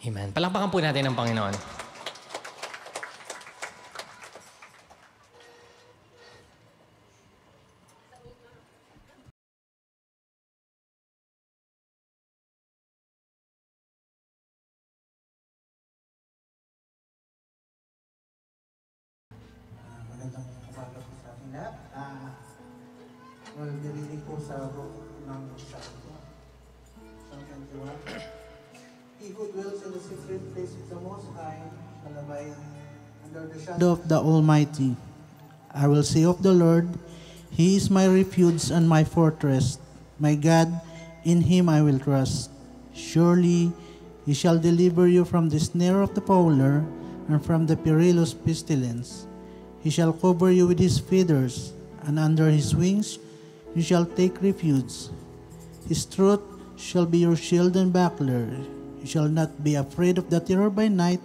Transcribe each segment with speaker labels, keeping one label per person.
Speaker 1: Amen. Palakpakan po natin ang Panginoon.
Speaker 2: Magandang umaga po sa ating lahat. Dirinig po sa book ng Psalm 21. He who dwells in the secret place of the Most High shall abide under the shadow of the Almighty. I will say of the Lord, He is my refuge and my fortress. My God, in Him I will trust. Surely He shall deliver you from the snare of the fowler and from the perilous pestilence. He shall cover you with His feathers, and under His wings you shall take refuge. His truth shall be your shield and buckler. You shall not be afraid of the terror by night,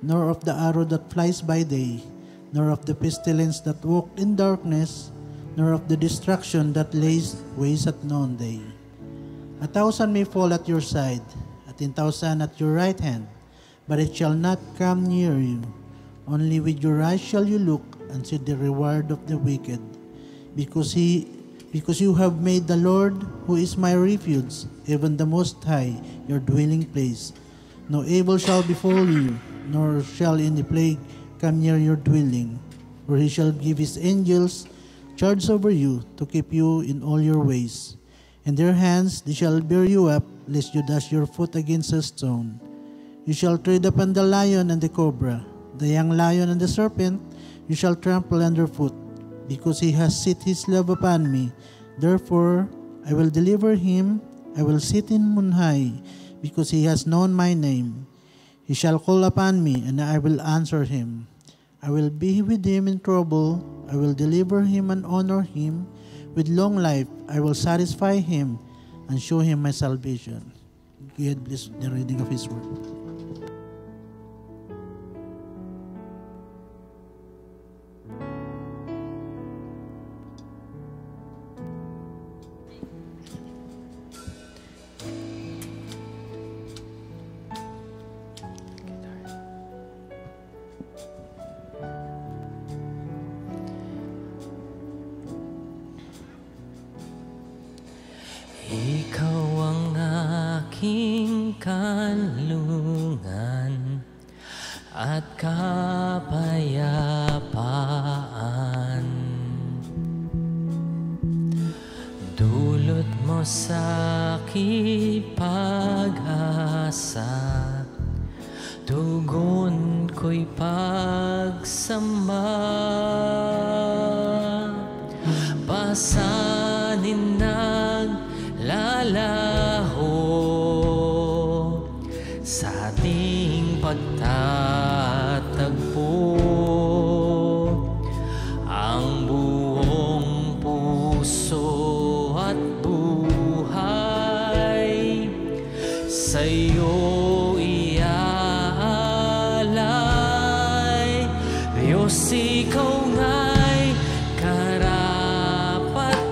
Speaker 2: nor of the arrow that flies by day, nor of the pestilence that walks in darkness, nor of the destruction that lays waste at noonday. 1,000 may fall at your side, 10,000 at your right hand, but it shall not come near you. Only with your eyes shall you look and see the reward of the wicked, because you have made the Lord, who is my refuge, even the Most High, your dwelling place. No evil shall befall you, nor shall any plague come near your dwelling. For He shall give His angels charge over you, to keep you in all your ways. In their hands they shall bear you up, lest you dash your foot against a stone. You shall tread upon the lion and the cobra, the young lion and the serpent you shall trample underfoot. Because He has set His love upon me, therefore I will deliver him. I will set him on high, because he has known my name. He shall call upon me, and I will answer him. I will be with him in trouble. I will deliver him and honor him. With long life I will satisfy him and show him my salvation. God bless the reading of His word.
Speaker 1: Ikaw ang aking kanlungan at kapayapaan. Dulot mo sa aking pag-asa, tugon ko'y pagsamba. Pasanin lalaho sa ating pagtatagpo, ang buong puso at buhay sa'yo iaalay. Diyos, ikaw nga'y karapat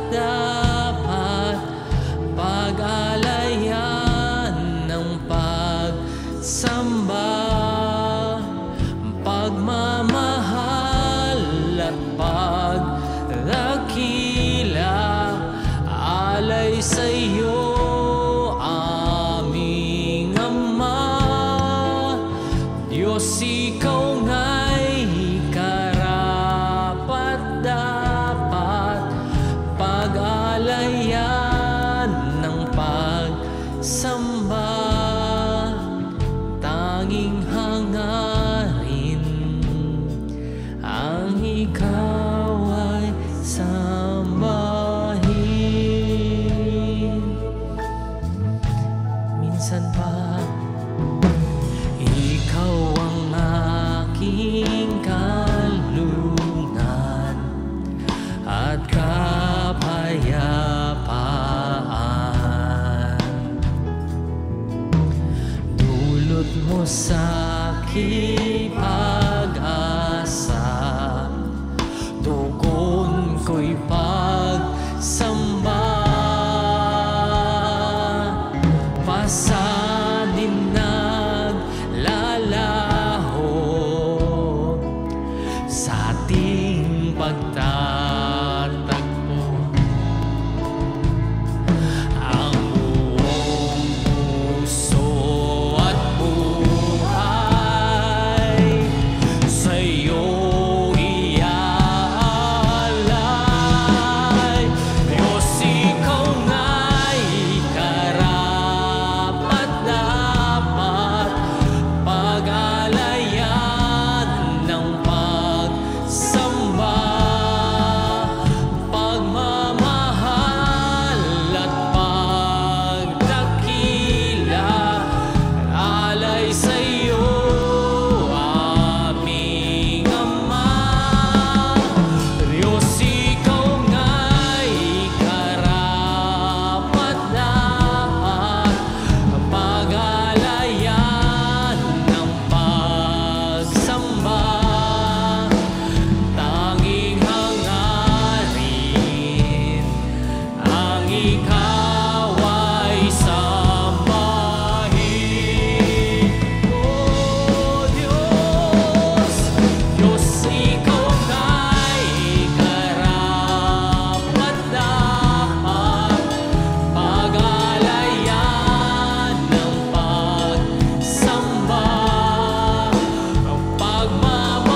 Speaker 1: ikaw ay sambahin. O Diyos, Diyos, ikaw nga'y karapat-dapat, pag-alayan ng pagsamba, ang pagmamahal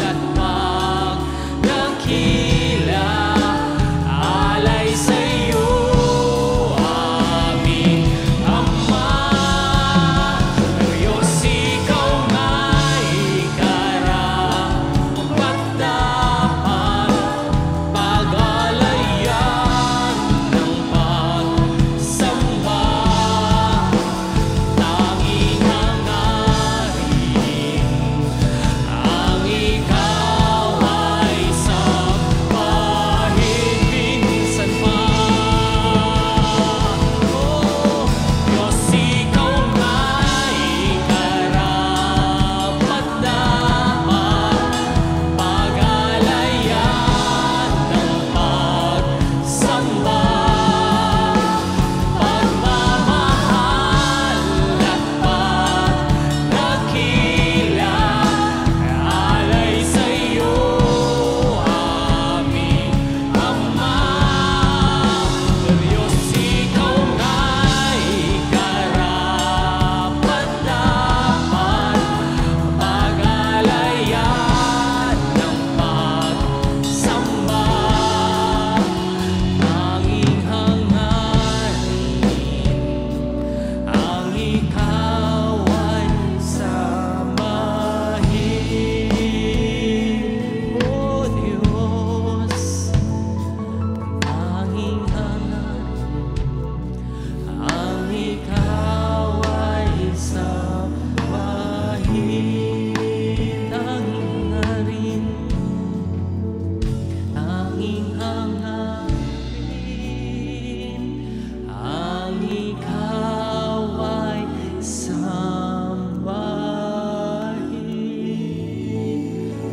Speaker 1: at pagdakila, alay sa iyo, aming Ama. Diyos, ikaw nga'y karapat-dapat, pag-alayan ng pagsamba, tanging hangarin ang ikaw ay sambahin minsan pa. Oh, Diyos, ikaw nga'y karapat-dapat, pag-alayan ng pagsamba, pagmamahal at pagdakila, alay sa iyo, aming Ama. Diyos, ikaw nga'y karapat-dapat, pag-alayan ng pagsamba, tanging hangarin ang ikaw ay sambahin. O Diyos, tanging hangarin ang ikaw ay sambahin. Tanging hangarin, tanging hangarin ang ikaw ay sambahin.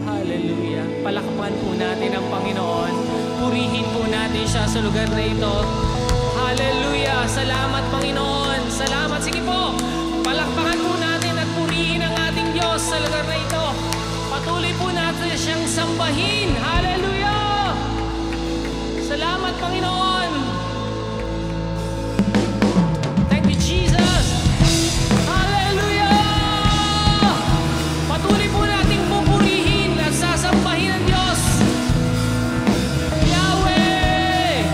Speaker 1: Hallelujah. Palakpakan po natin ang Panginoon. Purihin po natin siya sa lugar na ito. Hallelujah. Salamat, Panginoon. Salamat. Sige po. Palakpakan po natin at purihin ang ating Diyos sa lugar na ito. Patuloy po natin siyang sambahin. Hallelujah. Salamat, Panginoon. Thank you, Jesus. Hallelujah. Patuloy po nating pupurihin at sasambahin ang Diyos. Yahweh.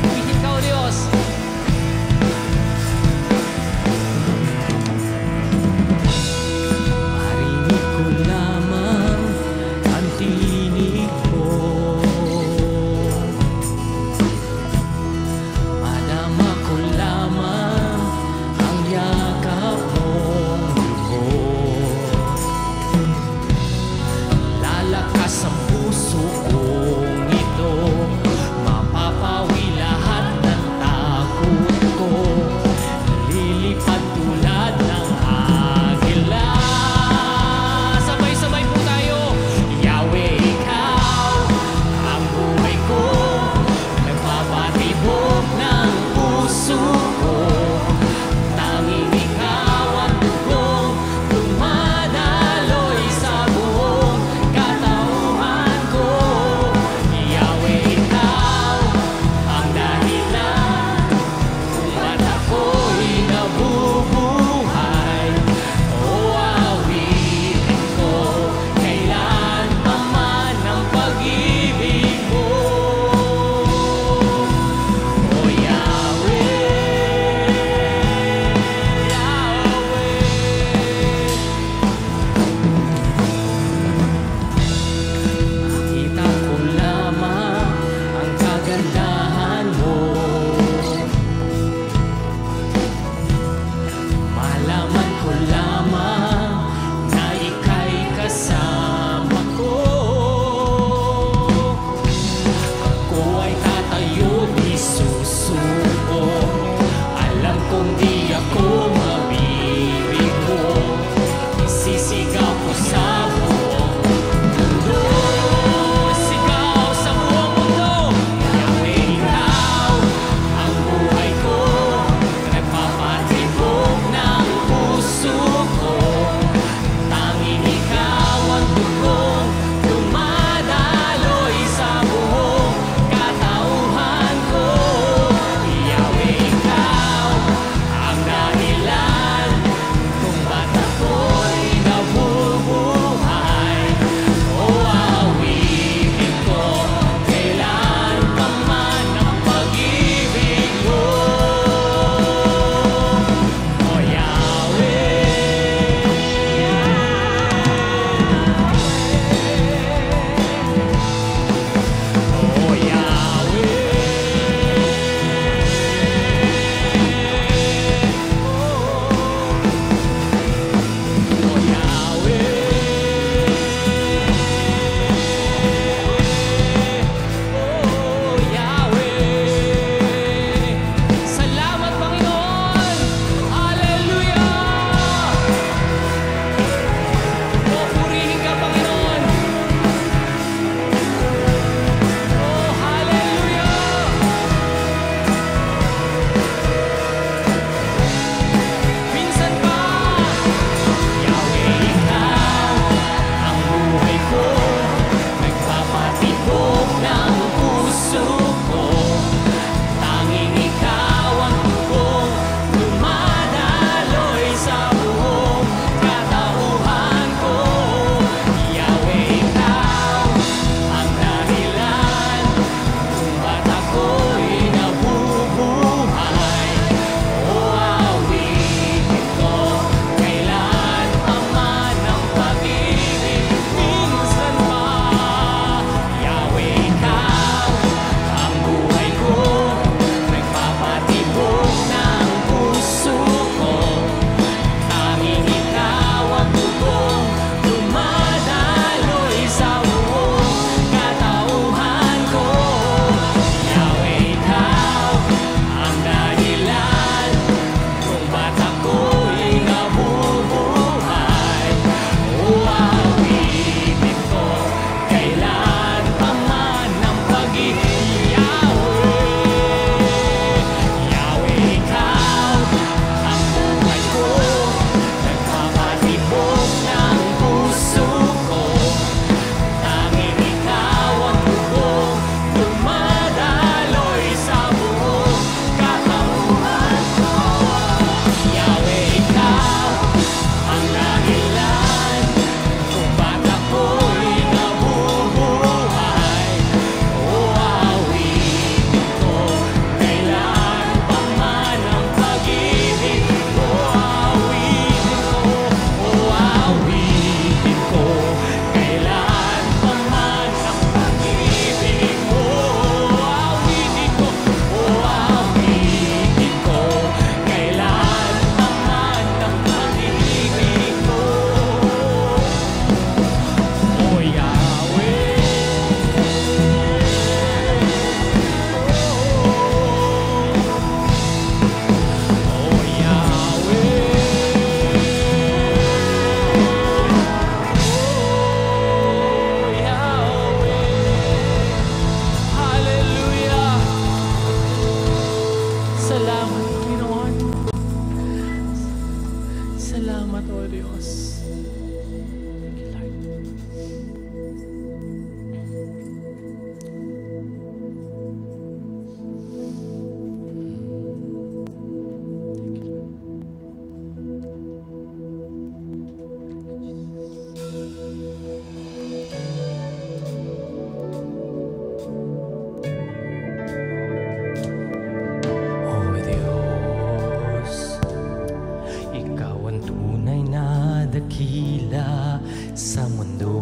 Speaker 1: Purihin ka, O Diyos. Marinig ko sa mundo.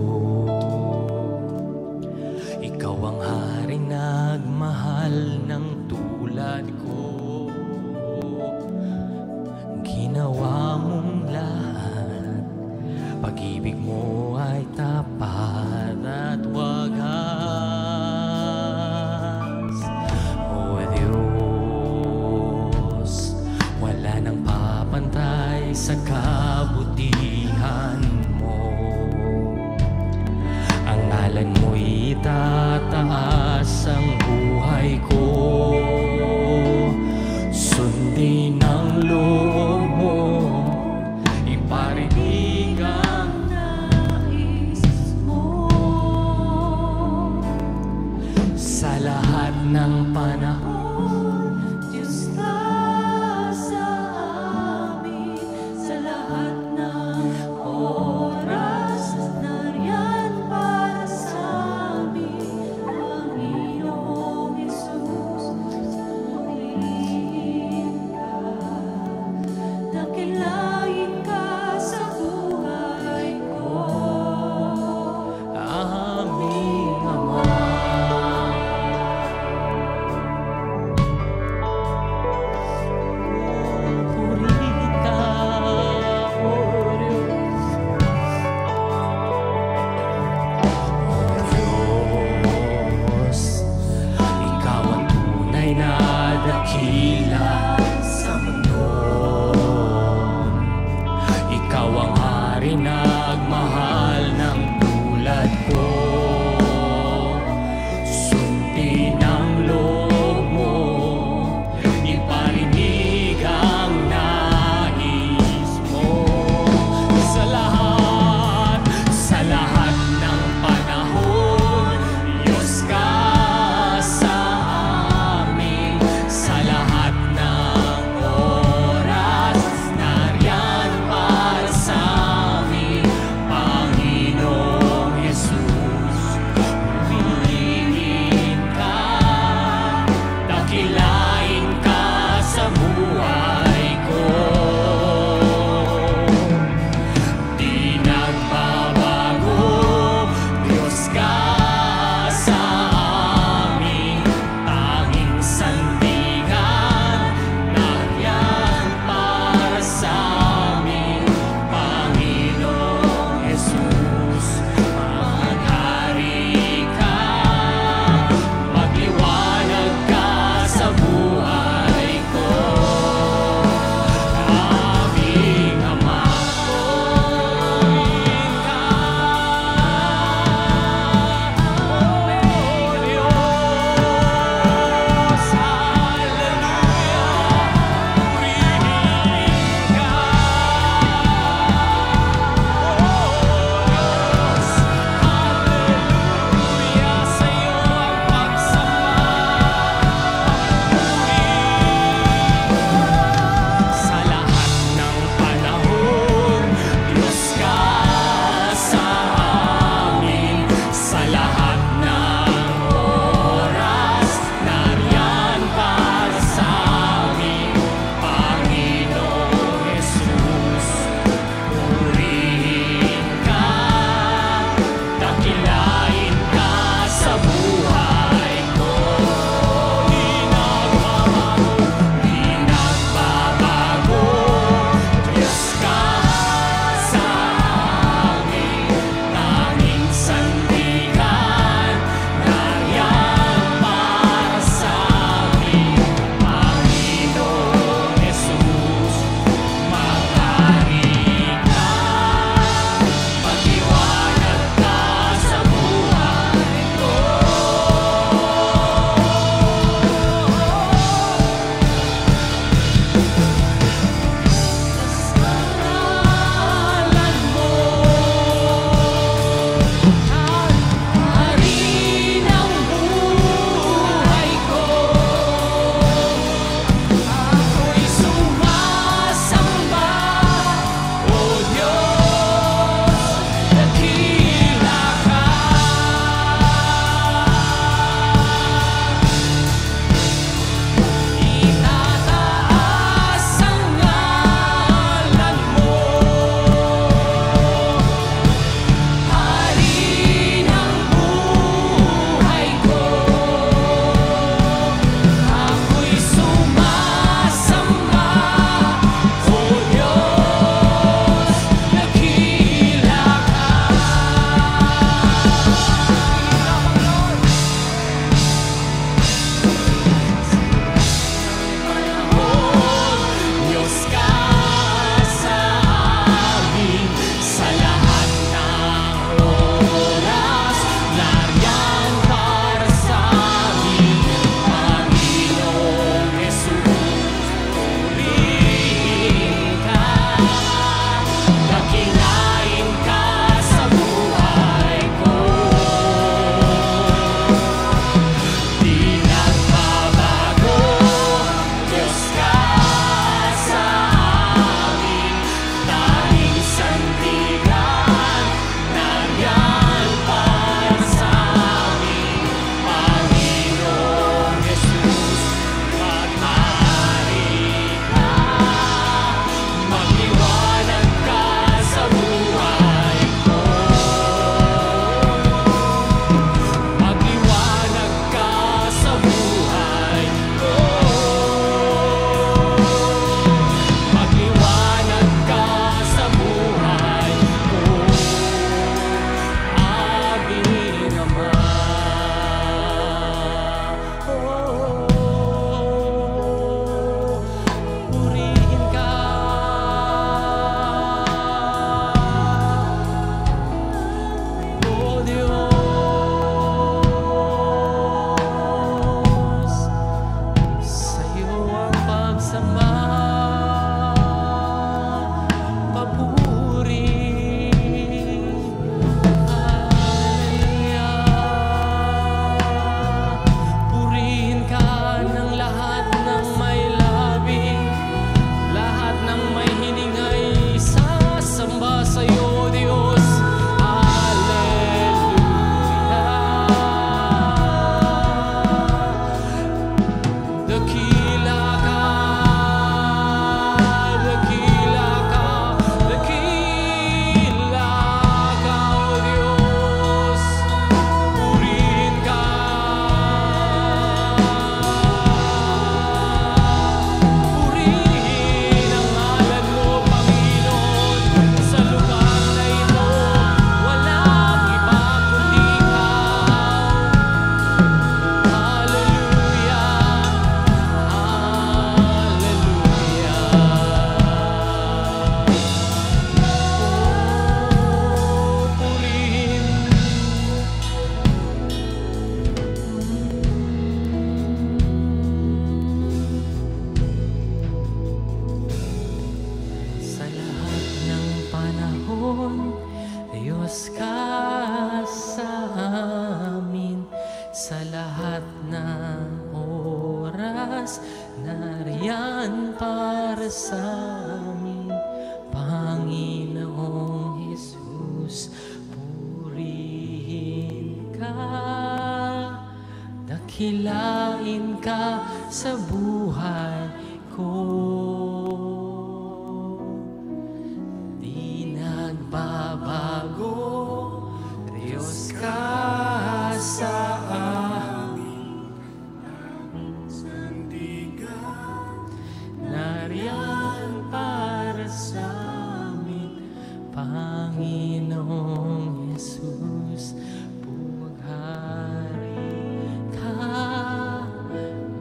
Speaker 1: Ikaw ang haring nagmahal ng tulad ko. Ginawa mong lahat, pag-ibig mo ay tapat at wagas. O Diyos, wala nang papantay sa kabutihan mo. Ang ngalan mo'y itataas ang buhay ko. Sundin ang loob mo, iparinig ang nais mo. Sa lahat ng panahon, Diyos ka sa amin. Sa lahat ng oras, nariyan para sa amin. Panginoong Jesus, pumiliin ka. Dakilain ka sa buhay ko, aming Ama. Purihin ka, O Diyos. O Diyos, Ikaw ang tunay na dakila sa mundo. Ikaw ang hari nagmahal ng tulad ko. Sundin ang loob mo, iparinig ang nais mo. Sa lahat ng panahon, Diyos ka sa amin. Sa lahat ng oras, nariyan para sa amin. Panginoong Diyos ka sa amin sa lahat ng oras, nariyan para sa amin, Panginoong Jesus. Purihin ka, dakilain ka sa buhay ko. Di nagbabago, Diyos ka sa amin, sandigan, nariyan para sa amin, Panginoong Jesus. Pumaghari ka,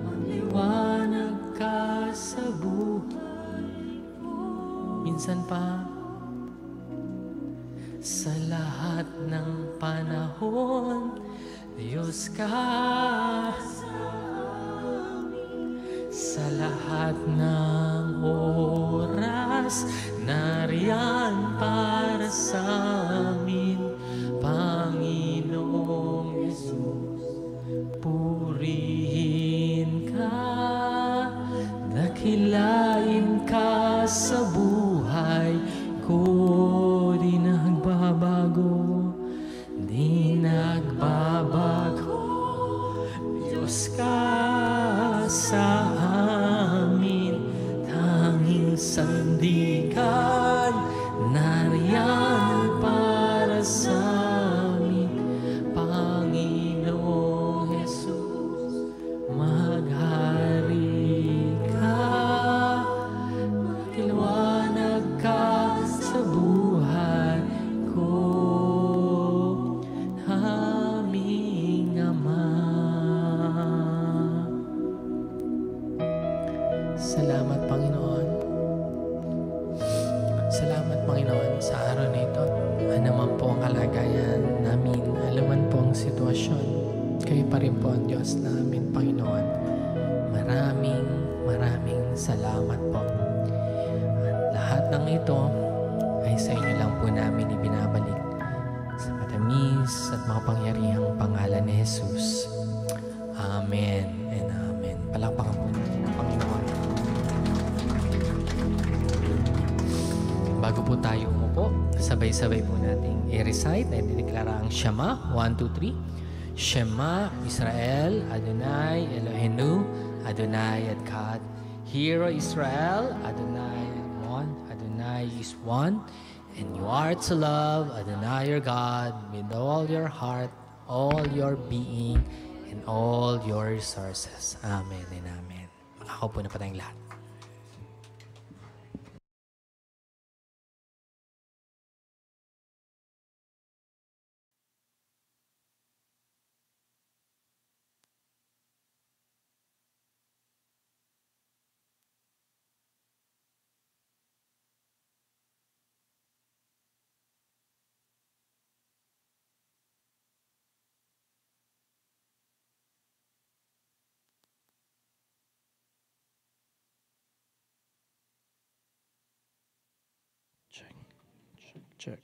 Speaker 1: magliwanag ka sa buhay ko. Minsan pa, sa lahat ng panahon, Diyos ka sa amin. Sa lahat ng oras, nariyan para sa amin, Panginoong Jesus. Purihin ka, dakilain ka sa buhay ko. Di nagbabago, di nagbabago, Diyos ka sa amin, tanging sandigan, nariyan para sa amin, Panginoong Jesus. Maghari ka, magliwanag ka sa buhay ko, aming Ama. Salamat, Panginoon. Salamat, Panginoon, sa araw na ito. Ano man po ang kalagayan namin, alam po ang sitwasyon, kayo pa rin po ang Diyos namin, Panginoon. Maraming salamat po. At lahat ng ito ay sa inyo lang po namin ibinabalik sa matamis at makapangyarihang pangalan ni Jesus. Amen and Amen. Palakpakan po natin ang Panginoon. Bago po tayo umupo, sabay-sabay po nating i-recite at i-deklara ang Shema. 1, 2, 3. Shema Israel, Adonai Eloheinu, Adonai Echad. Hear, O Israel, Adonai one, Adonai is one, and you are to love Adonai your God with all your heart, all your being, and all your resources. Amen and Amen. Makakaupo na pa tayong lahat. Check.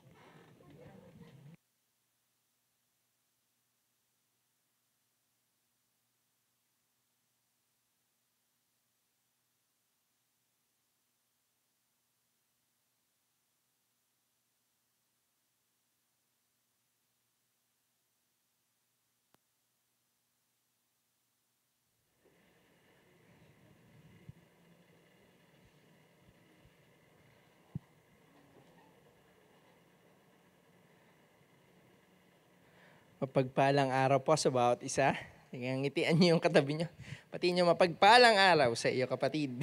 Speaker 3: Mapagpalang araw po sa bawat isa. Ngitian niyo yung katabi niyo. Pati niyo mapagpalang araw sa iyo, kapatid.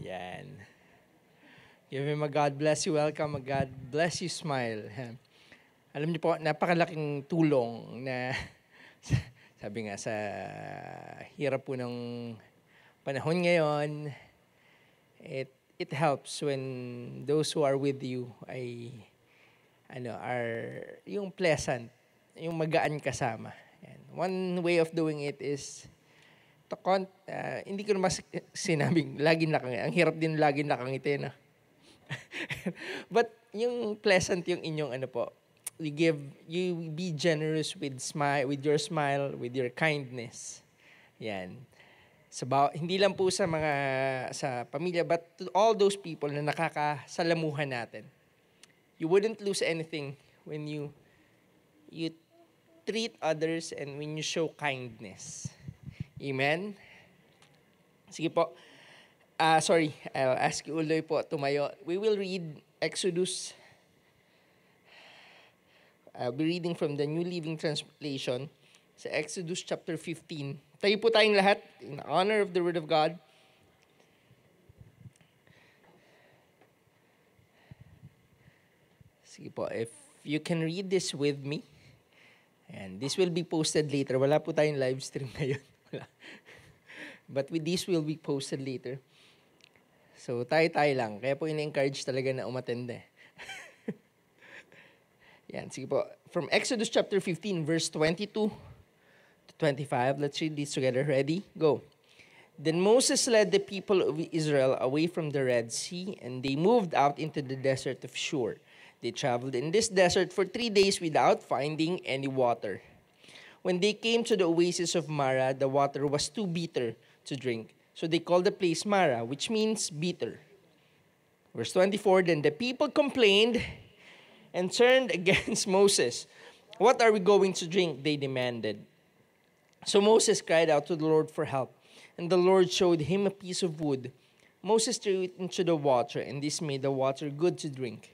Speaker 3: Yan. Give him a God bless you welcome, a God bless you smile. Alam niyo po, napakalaking tulong na sabi nga sa hirap po ng panahon ngayon, it helps when those who are with you ay are yung pleasant, yung magaan kasama. Yan. One way of doing it is hindi ko naman sinabing laging nakangiti. Ang hirap din laging nakangiti, no? But yung pleasant yung inyong ano po, you be generous with your smile, with your kindness. Yan. Hindi lang po sa pamilya, but to all those people na nakakasalamuhan natin. You wouldn't lose anything when you treat others and when you show kindness. Amen? Sige po. I'll ask you Uloy po tumayo. We will read Exodus. I'll be reading from the New Living Translation sa Exodus chapter 15. Tayo po tayong lahat in honor of the Word of God. Sige po, if you can read this with me, and this will be posted later. Wala po tayong live stream ngayon. Wala. But this will be posted later. So, tayo lang. Kaya po ina-encourage talaga na umattend. Yan, sige po. From Exodus chapter 15, verse 22 to 25. Let's read this together. Ready? Go. Then Moses led the people of Israel away from the Red Sea, and they moved out into the desert of Shur. They traveled in this desert for 3 days without finding any water. When they came to the oasis of Mara, the water was too bitter to drink. So they called the place Mara, which means bitter. Verse 24, then the people complained and turned against Moses. What are we going to drink? They demanded. So Moses cried out to the Lord for help, and the Lord showed him a piece of wood. Moses threw it into the water, and this made the water good to drink.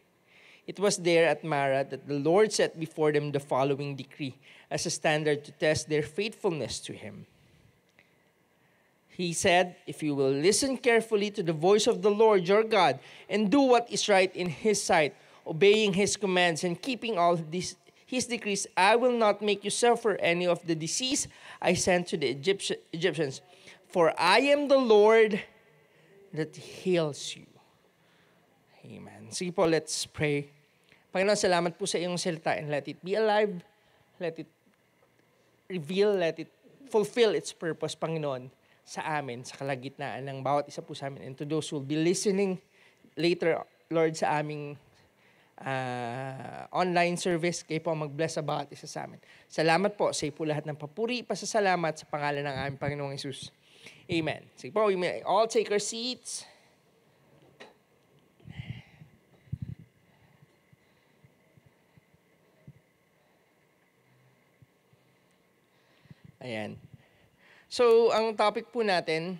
Speaker 3: It was there at Mara that the Lord set before them the following decree as a standard to test their faithfulness to him. He said, if you will listen carefully to the voice of the Lord your God and do what is right in his sight, obeying his commands and keeping all his decrees, I will not make you suffer any of the disease I sent to the Egyptians. For I am the Lord that heals you. Amen. Sige po, let's pray. Panginoon, salamat po sa iyong salita and let it be alive. Let it reveal, let it fulfill its purpose, Panginoon, sa amin, sa kalagitnaan ng bawat isa po sa amin. And to those who will be listening later, Lord, sa aming online service, kayo po mag-bless sa bawat isa sa amin. Salamat po sa iyo po lahat ng papuri, pasasalamat sa pangalan ng aming Panginoong Hesus. Amen. Sige po, we may all take our seats. Ayan. So, ang topic po natin,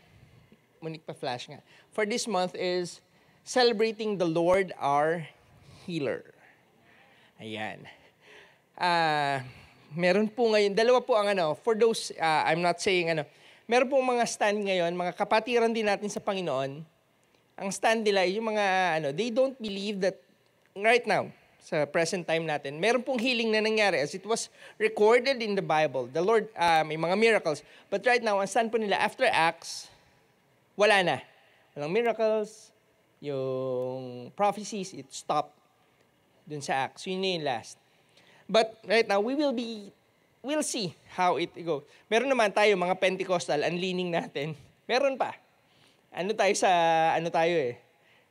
Speaker 3: Monique pa-flash nga, for this month is celebrating the Lord our Healer. Ayan. Meron po ngayon, dalawa po ang for those, I'm not saying meron po mga stand ngayon, mga kapatiran din natin sa Panginoon. Ang stand nila, yung mga they don't believe that right now, sa present time natin, meron pong healing na nangyari as it was recorded in the Bible. The Lord, may mga miracles. But right now, ang stand po nila, after Acts, wala na. Walang miracles, yung prophecies, it stopped dun sa Acts. Yun na yung last. But right now, we'll see how it goes. Meron naman tayo, mga Pentecostal, ang leaning natin. Meron pa.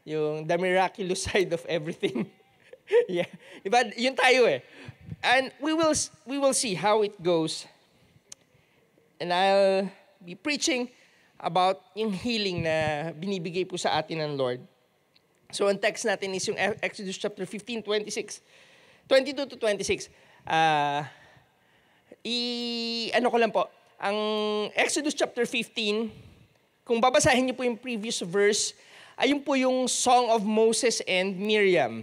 Speaker 3: Yung the miraculous side of everything. Yeah. Diba? Yun tayo eh. And we will see how it goes. And I'll be preaching about yung healing na binibigay po sa atin ng Lord. So ang text natin is yung Exodus chapter 15, 22 to 26. Ko lang po. Ang Exodus chapter 15, kung babasahin niyo po yung previous verse, ayun po yung Song of Moses and Miriam.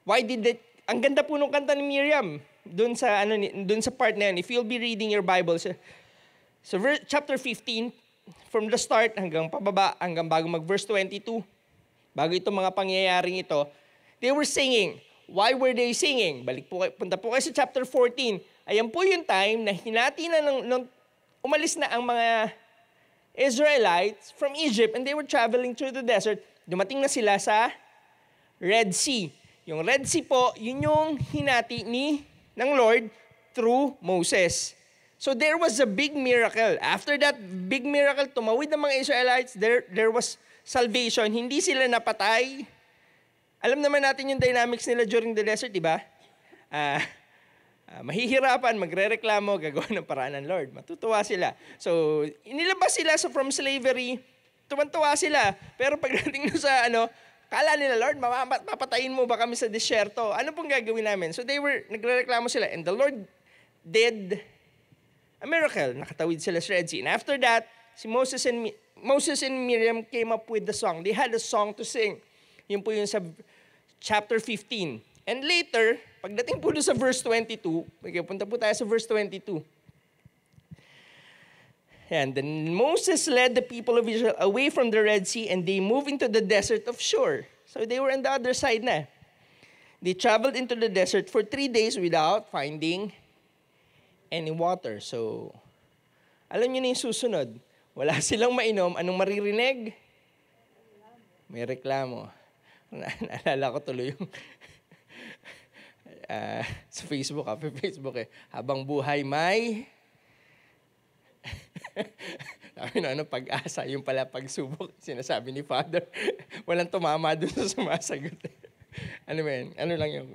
Speaker 3: Ang ganda po nung kanta ni Miriam doon sa part na yan. If you'll be reading your Bible, so chapter 15, from the start hanggang pababa, hanggang bago mag-verse 22, bago itong mga pangyayaring ito, they were singing. Why were they singing? Punta po kayo sa chapter 14. Ayan po yung time na hinati na umalis na ang mga Israelites from Egypt and they were traveling through the desert. Dumating na sila sa Red Sea. Yung Red Sea po, yun yung hinati ng Lord through Moses. So there was a big miracle. After that big miracle, tumawid ng mga Israelites, there was salvation. Hindi sila napatay. Alam naman natin yung dynamics nila during the desert, di ba? Mahihirapan, magrereklamo, gagawa ng paraan ng Lord. Matutuwa sila. So, inilabas sila from slavery, tumantuwa sila. Pero pagdating sa kala nila, Lord, mapatayin mo ba kami sa disyerto? Ano pong gagawin namin? So nagrereklamo sila. And the Lord did a miracle. Nakatawid sila sa Red Sea. And after that, Moses and Miriam came up with the song. They had a song to sing. Yun po yung sa chapter 15. And later, pagdating po doon sa verse 22, punta po tayo sa verse 22. And then Moses led the people of Israel away from the Red Sea and they moved into the desert of Shur. So they were on the other side na. They traveled into the desert for 3 days without finding any water. So, alam niyo na yung susunod. Wala silang mainom. Anong maririnig? May reklamo. Naalala ko tuloy yung sa Facebook, habang buhay may pag-asa, yung pala pagsubok, sinasabi ni Father. Walang tumama dun sa sumasagot. Ano lang yun.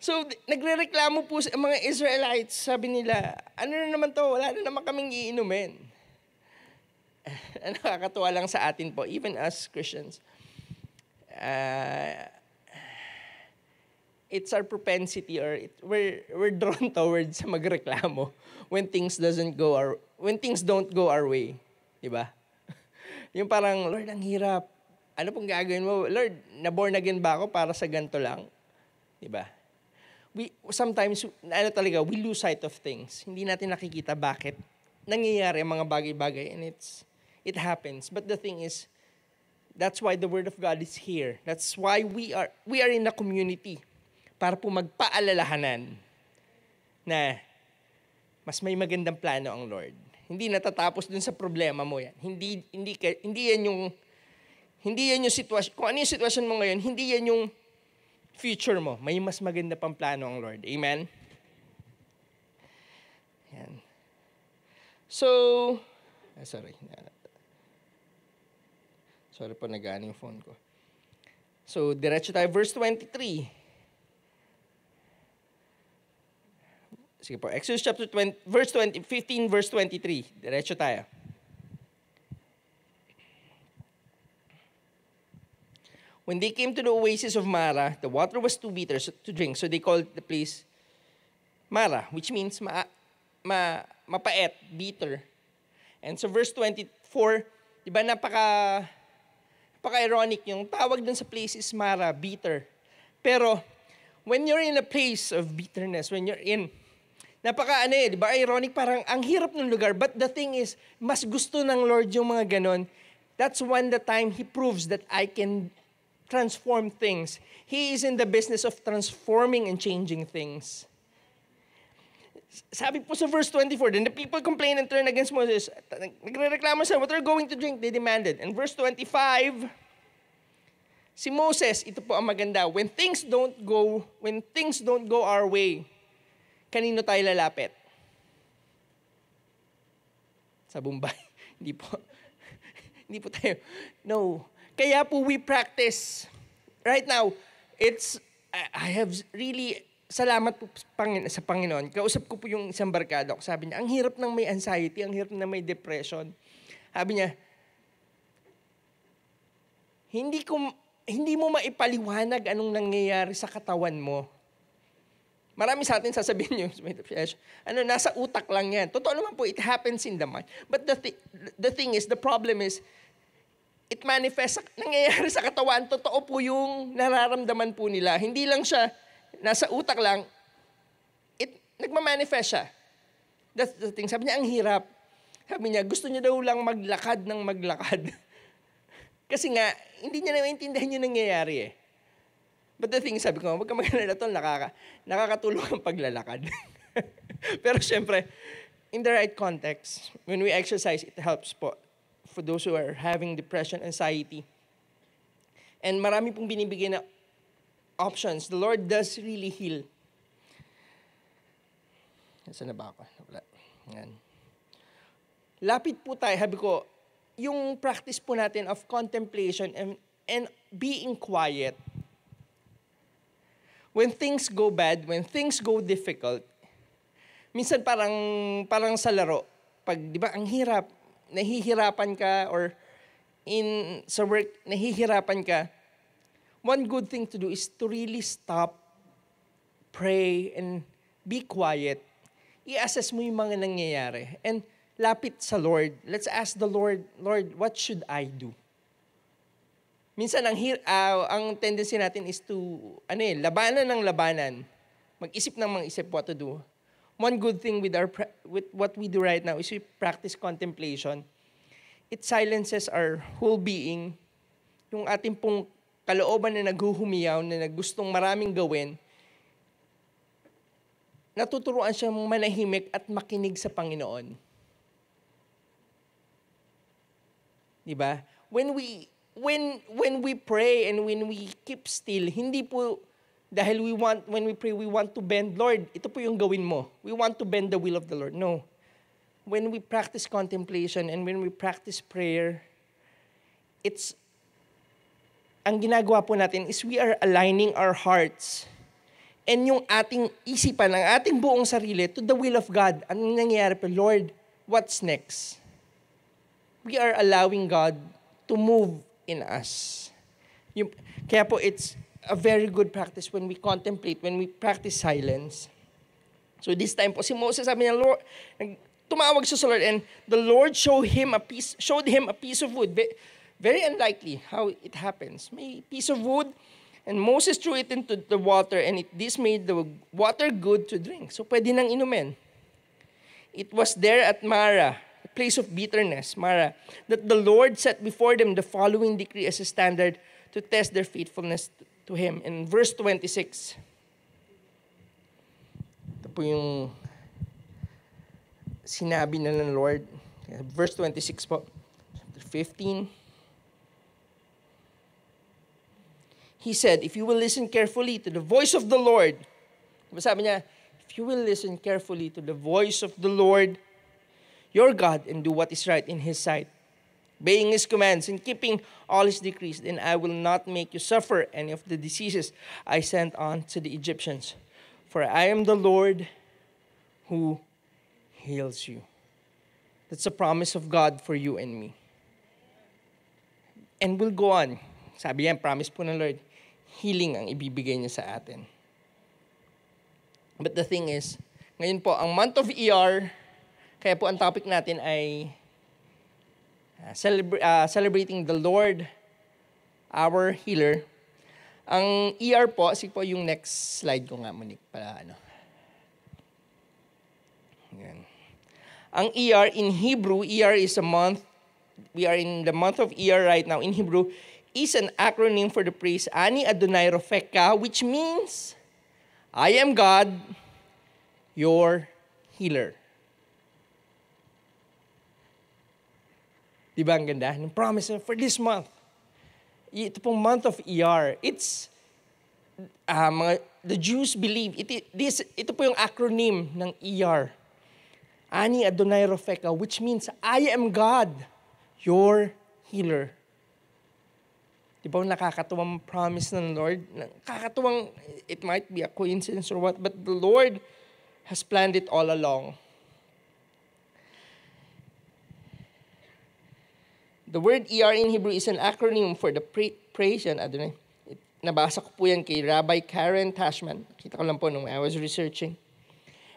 Speaker 3: So, nagrereklamo po ang mga Israelites. Sabi nila, ano na naman to? Wala na naman kaming iinumin. Nakakatuwa lang sa atin po, even as Christians. It's our propensity or we're drawn towards magreklamo when things don't go our way. Diba? Yung parang, Lord, ang hirap. Ano pong gagawin mo? Lord, na-born again ba ako para sa ganito lang? Diba? Sometimes, we lose sight of things. Hindi natin nakikita bakit nangyayari ang mga bagay-bagay and it happens. But the thing is, that's why the Word of God is here. That's why we are in a community para po magpaalalahanan na mas may magandang plano ang Lord. Hindi natatapos dun sa problema mo yan. Hindi yan yung sitwasyon. Kung ano yung sitwasyon mo ngayon, hindi yan yung future mo. May mas maganda pang plano ang Lord. Amen? Yan. So, sorry po, nag-ano yung phone ko. So, diretso tayo. Verse 23. Sige po, Exodus chapter 15, verse 23. Diretso tayo. When they came to the oasis of Mara, the water was too bitter to drink, so they called the place Mara, which means mapait, bitter. And so verse 24, di ba napaka-ironic yung tawag dun sa place is Mara, bitter. Pero when you're in a place of bitterness, when you're in di ba ironic, parang ang hirap ng lugar. But the thing is, mas gusto ng Lord yung mga ganon. That's when the time He proves that I can transform things. He is in the business of transforming and changing things. Sabi po sa verse 24, then the people complained and turned against Moses. Nagrereklamo sila, what are going to drink? They demanded. And verse 25, si Moses, ito po ang maganda, when things don't go our way, kanino tayo lalapit? Sa Bombay. Hindi po tayo. No. Kaya po we practice. Right now, I have really, salamat po sa Panginoon. Kausap ko po yung isang barkada ko. Sabi niya, ang hirap ng may anxiety, ang hirap ng may depression. Sabi niya, hindi mo maipaliwanag anong nangyayari sa katawan mo. Marami sa atin sasabihin nyo, nasa utak lang yan. Totoo naman po, it happens in the mind. But the thing is, the problem is, it manifests, nangyayari sa katawan, totoo po yung nararamdaman po nila. Hindi lang siya, nasa utak lang, nagmamanifest siya. That's the thing. Sabi niya, ang hirap. Sabi niya, gusto niya daw lang maglakad ng maglakad. Kasi nga, hindi niya na maintindihan yung nangyayari eh. But the thing, sabi ko, wag ka mag-alala tol, nakakatulong ang paglalakad. Pero syempre, in the right context, when we exercise, it helps po for those who are having depression, anxiety. And marami pong binibigyan na options. The Lord does really heal. Nasaan na ba ako? Wala. Yan. Lapit po tayo, sabi ko, yung practice po natin of contemplation and being quiet. When things go bad, when things go difficult, minsan parang sa laro, pag 'di ba ang hirap, nahihirapan ka, or sa work nahihirapan ka, one good thing to do is to really stop, pray, and be quiet. I-assess mo yung mga nangyayari and lapit sa Lord. Let's ask the Lord, Lord, what should I do? Minsan ang tendency natin is to labanan ng labanan. Mag-isip ng mag-isip what to do. One good thing with what we do right now is we practice contemplation. It silences our whole being. Yung ating pong kalooban na naghuhumiyaw, na gustong maraming gawin, natuturuan siyang manahimik at makinig sa Panginoon. Diba? When we pray and when we keep still, hindi po dahil when we pray, we want to bend, Lord, ito po yung gawin mo. We want to bend the will of the Lord. No. When we practice contemplation and when we practice prayer, ang ginagawa po natin is we are aligning our hearts and yung ating isipan, ang ating buong sarili to the will of God. Anong nangyayari po? Lord, what's next? We are allowing God to move in us. Kaya po it's a very good practice when we contemplate, when we practice silence. So this time po, si Moses sabi niya, Lord, tumawag siya sa Lord, and the Lord showed him a piece of wood. Very unlikely how it happens. May piece of wood, and Moses threw it into the water, and this made the water good to drink. So pwede nang inumin. It was there at Mara, a place of bitterness, Mara, that the Lord set before them the following decree as a standard to test their faithfulness to Him. In verse 26, ito po yung sinabi na ng Lord. Verse 26 po, chapter 15. He said, if you will listen carefully to the voice of the Lord, sabi niya, if you will listen carefully to the voice of the Lord, your God, and do what is right in His sight, obeying His commands and keeping all His decrees, then I will not make you suffer any of the diseases I sent on to the Egyptians. For I am the Lord who heals you. That's a promise of God for you and me. And we'll go on. Sabi yan, promise po ng Lord, healing ang ibibigay niya sa atin. But the thing is, ngayon po, ang month of ER, kaya po ang topic natin ay celebrating the Lord, our healer. Ang ER po, sige po yung next slide ko nga, Monique, para ano. Yan. Ang ER in Hebrew, ER is a month. We are in the month of ER right now. In Hebrew, is an acronym for the phrase Ani Adonai Rofeka, which means, I am God, your healer. Diba ang ganda? Ng promise for this month. Ito pong month of ER. It's, the Jews believe, ito po yung acronym ng ER. Ani Adonai Rofeka, which means, I am God, your healer. Di ba nakakatuwang promise ng Lord? Nakakatuwang, it might be a coincidence or what, but the Lord has planned it all along. The word ER in Hebrew is an acronym for the praise yan. Nabasa ko po yan kay Rabbi Karen Tashman. Kita ko lang po nung I was researching.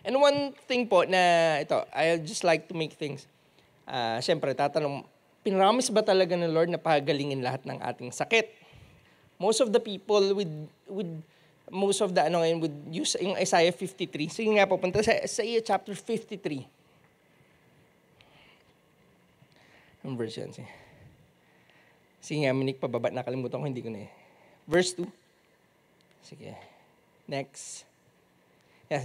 Speaker 3: And one thing po na ito, I just like to make things. Siyempre, tatanong, pinramis ba talaga ng Lord na pagalingin lahat ng ating sakit? Most of the people would use yung Isaiah 53. Sige nga po, punta sa Isaiah chapter 53. Ang verse yan. Sige nga, Monique, pababa. Nakalimutan ko, hindi ko na eh. Verse 2. Sige. Next. Yeah,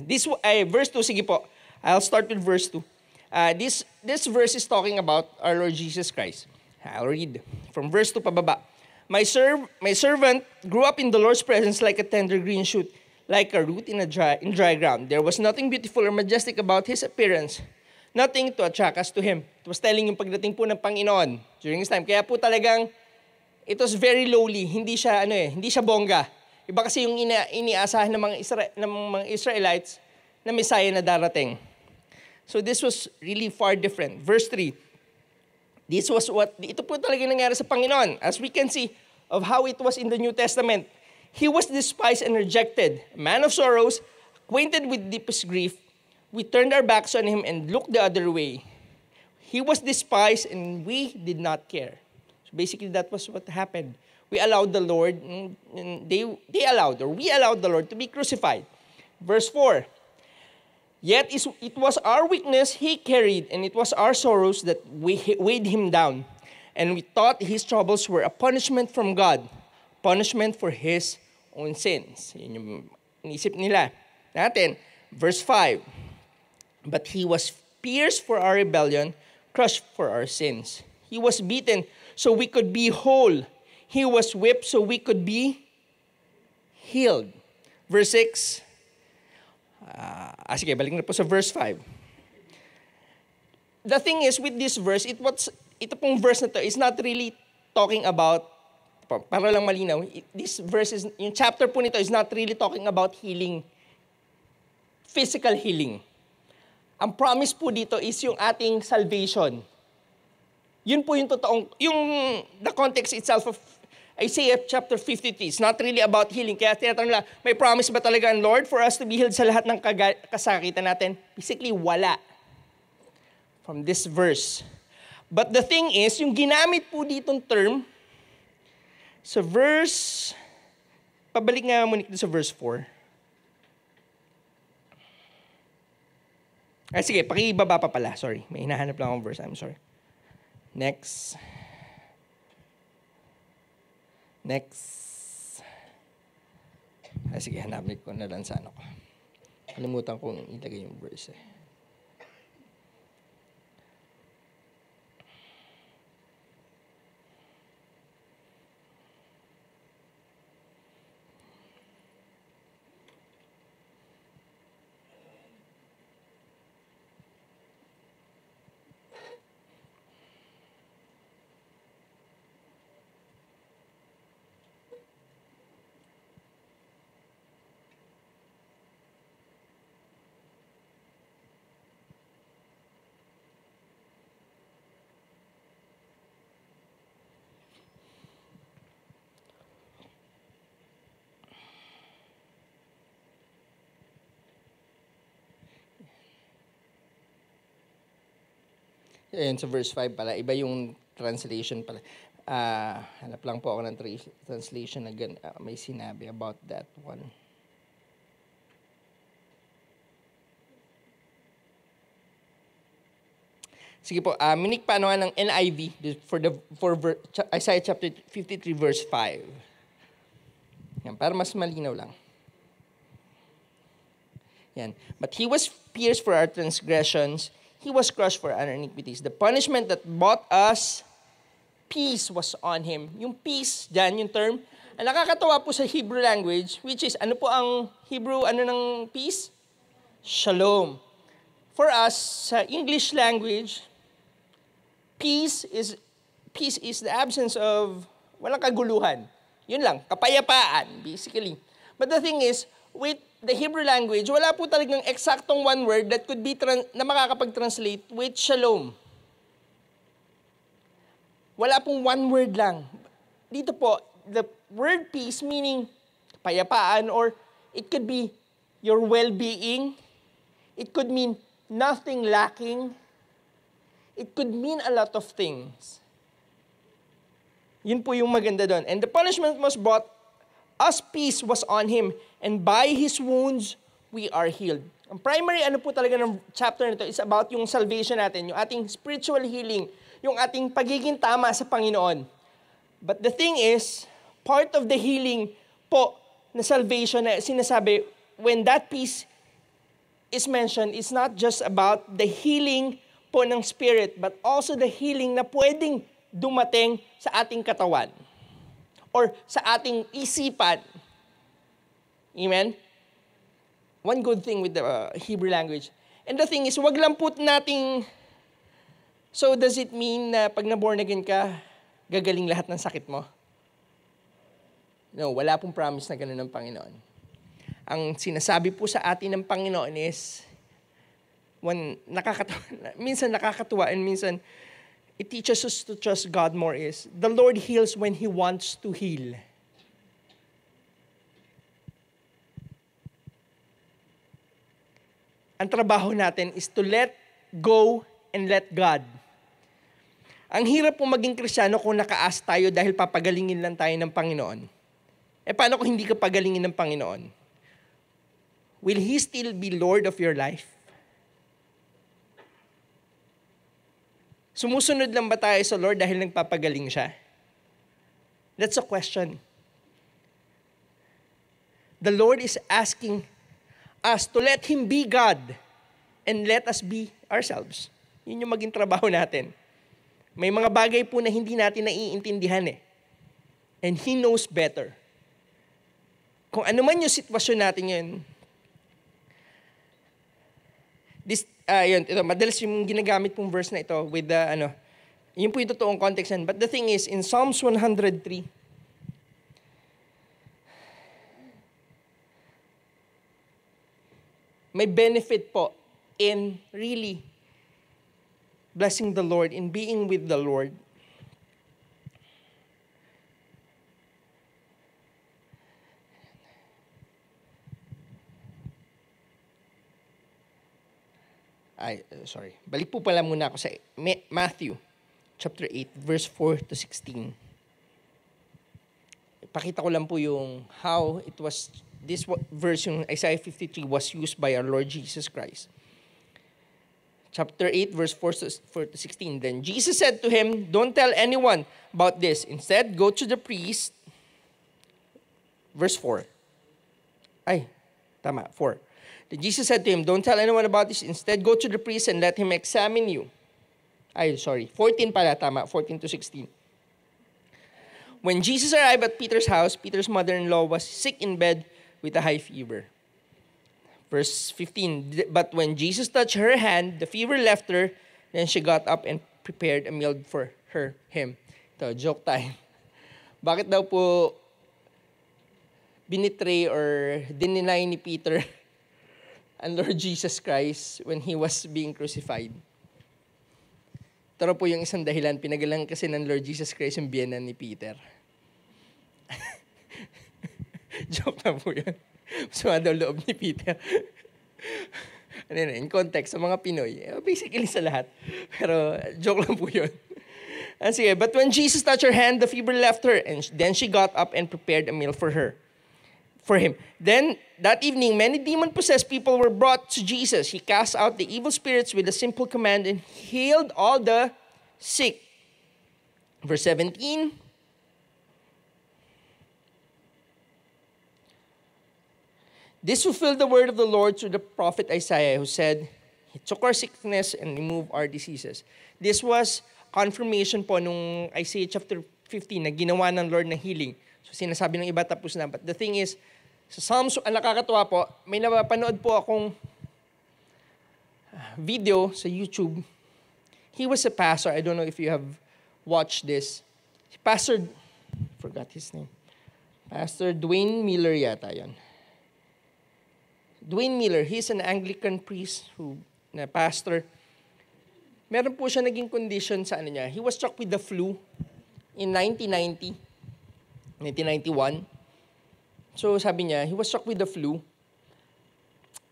Speaker 3: verse 2, sige po. I'll start with verse 2. This verse is talking about our Lord Jesus Christ. I'll read from verse 2 pababa. My servant grew up in the Lord's presence like a tender green shoot, like a root in dry ground. There was nothing beautiful or majestic about His appearance, nothing to attract us to Him. It was telling yung pagdating po ng Panginoon during His time. Kaya po talagang it was very lowly. Hindi siya hindi siya bongga. Iba kasi yung iniasahan ng mga Israelites na Messiah na darating. So this was really far different. Verse 3. Ito po talaga nangyari sa Panginoon. As we can see of how it was in the New Testament. He was despised and rejected, a man of sorrows, acquainted with deepest grief. We turned our backs on him and looked the other way. He was despised and we did not care. So basically, that was what happened. We allowed the Lord, we allowed the Lord to be crucified. Verse 4, yet it was our weakness he carried, and it was our sorrows that weighed him down. And we thought his troubles were a punishment from God, punishment for his own sins. Yun yung inisip nila natin. Verse 5, but he was pierced for our rebellion, crushed for our sins. He was beaten so we could be whole. He was whipped so we could be healed. Verse 6. Sige, balik na po sa verse 5. The thing is, with this verse, ito pong verse na to is not really talking about, para lang malinaw, this verse is, yung chapter po nito is not really talking about healing, physical healing. Ang promise po dito is yung ating salvation. Yun po yung totoong, the context itself of Isaiah chapter 53. It's not really about healing. Kaya tinatanong nila, may promise ba talaga ang Lord for us to be healed sa lahat ng kasakitan natin? Basically, wala. From this verse. But the thing is, yung ginamit po ditong term, sa verse, pabalik nga muna sa verse 4. Sige, pakibaba pa pala. Sorry, may hinahanap lang akong verse. I'm sorry. Next. Sige, hanapin ko na lang sa ano ko. Kalimutan kong ilagay yung verse eh. Ayan, sa verse 5 pala. Iba yung translation pala. Hanap lang po ako ng translation na may sinabi about that one. Sige po, minik pa nga ng NIV for Isaiah chapter 53 verse 5. Yan, para mas malinaw lang. Yan. But he was pierced for our transgressions, he was crushed for our iniquities. The punishment that brought us peace was on him. Yung peace, dyan, yung term, ang nakakatawa po sa Hebrew language, which is, ano po ang Hebrew, ng peace? Shalom. For us, sa English language, peace is the absence of, walang kaguluhan. Yun lang, kapayapaan, basically. But the thing is, with the Hebrew language, wala po talagang eksaktong one word that could be na makakapag-translate with shalom. Wala pong one word lang. Dito po, the word peace meaning kapayapaan, or it could be your well-being. It could mean nothing lacking. It could mean a lot of things. Yun po yung maganda doon. And the punishment was brought, us peace was on him, and by his wounds, we are healed. Ang primary po talaga ng chapter nito is about yung salvation natin, yung ating spiritual healing, yung ating pagiging tama sa Panginoon. But the thing is, part of the healing po na salvation na sinasabi, when that peace is mentioned, it's not just about the healing po ng spirit, but also the healing na pwedeng dumating sa ating katawan or sa ating isipan. Amen? One good thing with the Hebrew language. And the thing is, wag lang po nating, so does it mean na pag na-born again ka, gagaling lahat ng sakit mo? No, wala pong promise na gano'n ng Panginoon. Ang sinasabi po sa atin ng Panginoon is, minsan nakakatuwa and minsan it teaches us to trust God more is, the Lord heals when He wants to heal. Ang trabaho natin is to let go and let God. Ang hirap po maging Kristiyano kung nakaas tayo dahil papagalingin lang tayo ng Panginoon. Paano kung hindi ka pagalingin ng Panginoon? Will He still be Lord of your life? Sumusunod lang ba tayo sa Lord dahil nagpapagaling siya? That's a question. The Lord is asking us to let Him be God and let us be ourselves. Yun yung maging trabaho natin. May mga bagay po na hindi natin naiintindihan And He knows better. Kung ano man yung sitwasyon natin yun, ito, madalas yung ginagamit pong verse na ito with the, yun po yung totoong context yan. But the thing is, in Psalms 103, may benefit po in really blessing the Lord, in being with the Lord. Balik po pala muna ako sa Matthew chapter 8, verse 4 to 16. Pakita ko lang po yung how it was, this verse, yung Isaiah 53, was used by our Lord Jesus Christ. Chapter 8, verse 4 to 16. Then Jesus said to him, "Don't tell anyone about this. Instead, go to the priest." Verse 4. 4. Then Jesus said to him, "Don't tell anyone about this. Instead, go to the priest and let him examine you." 14 pala, 14 to 16. When Jesus arrived at Peter's house, Peter's mother-in-law was sick in bed with a high fever. Verse 15, but when Jesus touched her hand, the fever left her. Then she got up and prepared a meal for him. Ito, joke time. Bakit daw po binitray or dininay ni Peter ang Lord Jesus Christ when He was being crucified? Ito po yung isang dahilan. Pinagalan kasi ng Lord Jesus Christ yung biyenan ni Peter. Joke na po yan. Masama daw loob ni Peter. In context, sa mga Pinoy, basically sa lahat. Pero joke lang po yun. And sige, but when Jesus touched her hand, the fever left her, and then she got up and prepared a meal for him. Then, that evening, many demon-possessed people were brought to Jesus. He cast out the evil spirits with a simple command and healed all the sick. Verse 17. This fulfilled the word of the Lord through the prophet Isaiah, who said, He took our sickness and removed our diseases. This was confirmation po nung Isaiah chapter 15 na ginawa ng Lord ng healing. So sinasabi ng iba tapos na. But the thing is, sa Psalms, ang nakakatuwa po, may napanood po akong video sa YouTube. He was a pastor. I don't know if you have watched this. Forgot his name. Pastor Dwayne Miller yata yan. Dwayne Miller, he's an Anglican priest na pastor. Meron po siya naging condition sa niya. He was struck with the flu in 1991. So sabi niya, he was struck with the flu.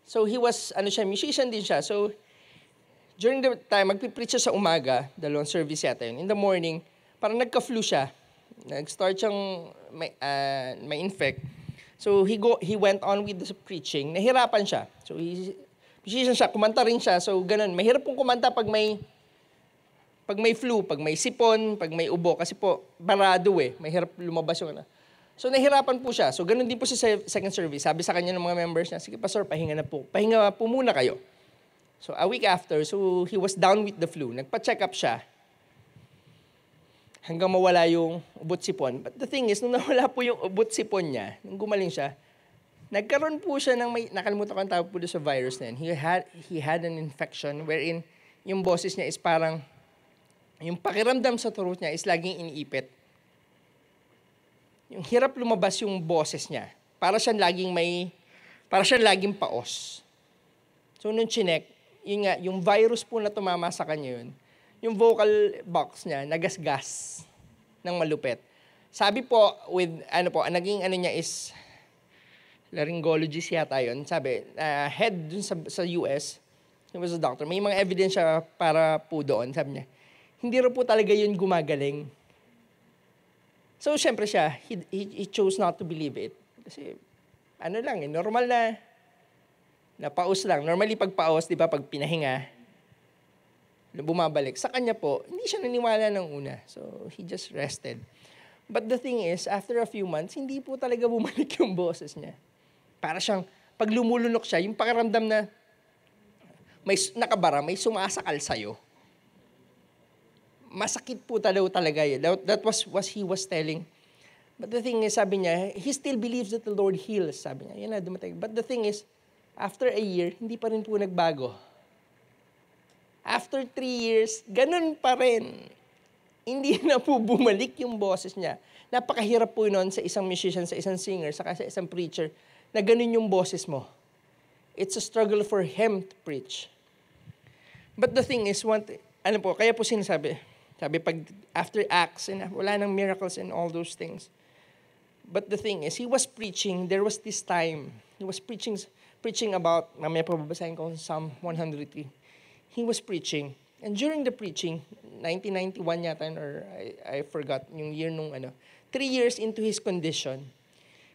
Speaker 3: So he was, musician din siya. So during the time, magpipreach siya sa umaga, dalawang service yata yun. In the morning, parang nagka-flu siya. Nag-start siyang may infect. So he went on with the preaching. Nahirapan siya. So musician siya, kumanta rin siya. So ganun, mahirap pong kumanta pag may flu, pag may sipon, pag may ubo. Kasi po, barado mahirap lumabas yung So nahirapan po siya. So ganun din po sa second service. Sabi sa kanya ng mga members niya, sige pastor, pahinga na po. Pahinga po muna kayo. So a week after, so he was down with the flu. Nagpa-check up siya. Hanggang mawala yung ubot-sipon. But the thing is, nung nawala po yung ubot-sipon niya, nung gumaling siya, nagkaroon po siya ng nakalimutan ko ang tawag po sa virus na yun. He had an infection wherein yung boses niya is parang, yung pakiramdam sa throat niya is laging iniipit. Yung hirap lumabas yung boses niya. Para siyang laging paos. So, nung chinek, yun nga, yung virus po na tumama sa kanya yun, yung vocal box niya, nagasgas ng malupit. Sabi po, naging niya is, laryngologist yata yun. Sabi, head dun sa US, he was a doctor. May mga evidence siya para po doon. Sabi niya, hindi rin po talaga yun gumagaling. So, syempre siya, he chose not to believe it. Kasi, normal na paus lang. Normally, pag paus, di ba, pag pinahinga, bumabalik. Sa kanya po, hindi siya naniwala ng una. So, he just rested. But the thing is, after a few months, hindi po talaga bumalik yung boses niya. Para siyang, pag lumulunok siya, yung pakiramdam na may nakabara, may sumasakal sa'yo. Masakit po talaga yun. That was what he was telling. But the thing is, sabi niya, he still believes that the Lord heals. Sabi niya, yan na, dumatay. But the thing is, after a year, hindi pa rin po nagbago. After 3 years, ganun pa rin. Hindi na po bumalik yung boses niya. Napakahirap po nun sa isang musician, sa isang singer, saka sa isang preacher, na ganun yung boses mo. It's a struggle for him to preach. But the thing is, kaya po sinasabi, pag after Acts, and wala nang miracles and all those things. But the thing is, he was preaching, there was this time, he was preaching about, mamaya po babasahin ko Psalm 103. He was preaching, and during the preaching, 1991 yata, or I forgot yung year 3 years into his condition,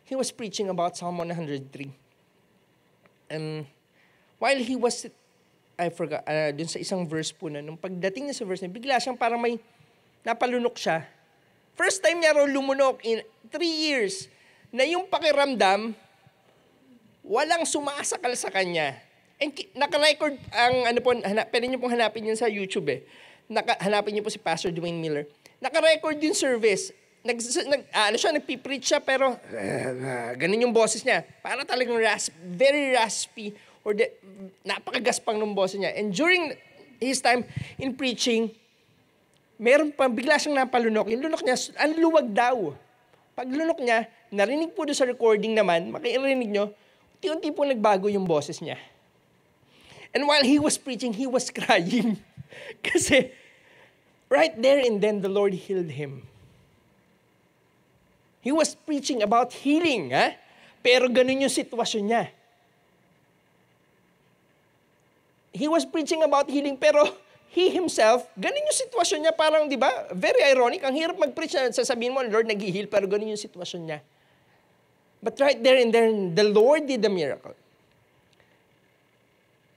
Speaker 3: he was preaching about Psalm 103. And while he was, I forgot, dun sa isang verse po nung pagdating niya sa verse niya, bigla siyang parang may napalunok siya. First time niya raw lumunok in 3 years, na yung pakiramdam, walang sumasakal sa kanya. And naka-record pwede niyo pong hanapin yun sa YouTube eh. Hanapin niyo po si Pastor Dwayne Miller. Naka-record yung service. Nagpipreach siya, pero ganun yung boses niya. Para talagang very raspy, or napakagaspang ng boses niya. And during his time in preaching, meron pa, bigla siyang napalunok. Yung lunok niya, ang luwag daw. Pag lunok niya, narinig po doon sa recording naman, makirinig nyo, unti-unti po nagbago yung boses niya. And while he was preaching, he was crying. Kasi, right there and then, the Lord healed him. He was preaching about healing, pero ganun yung sitwasyon niya. He was preaching about healing, pero he himself, ganun yung sitwasyon niya, parang, di ba, very ironic. Ang hirap mag-preach na sasabihin mo, Lord, nag-heal, pero ganun yung sitwasyon niya. But right there and then, the Lord did the miracle.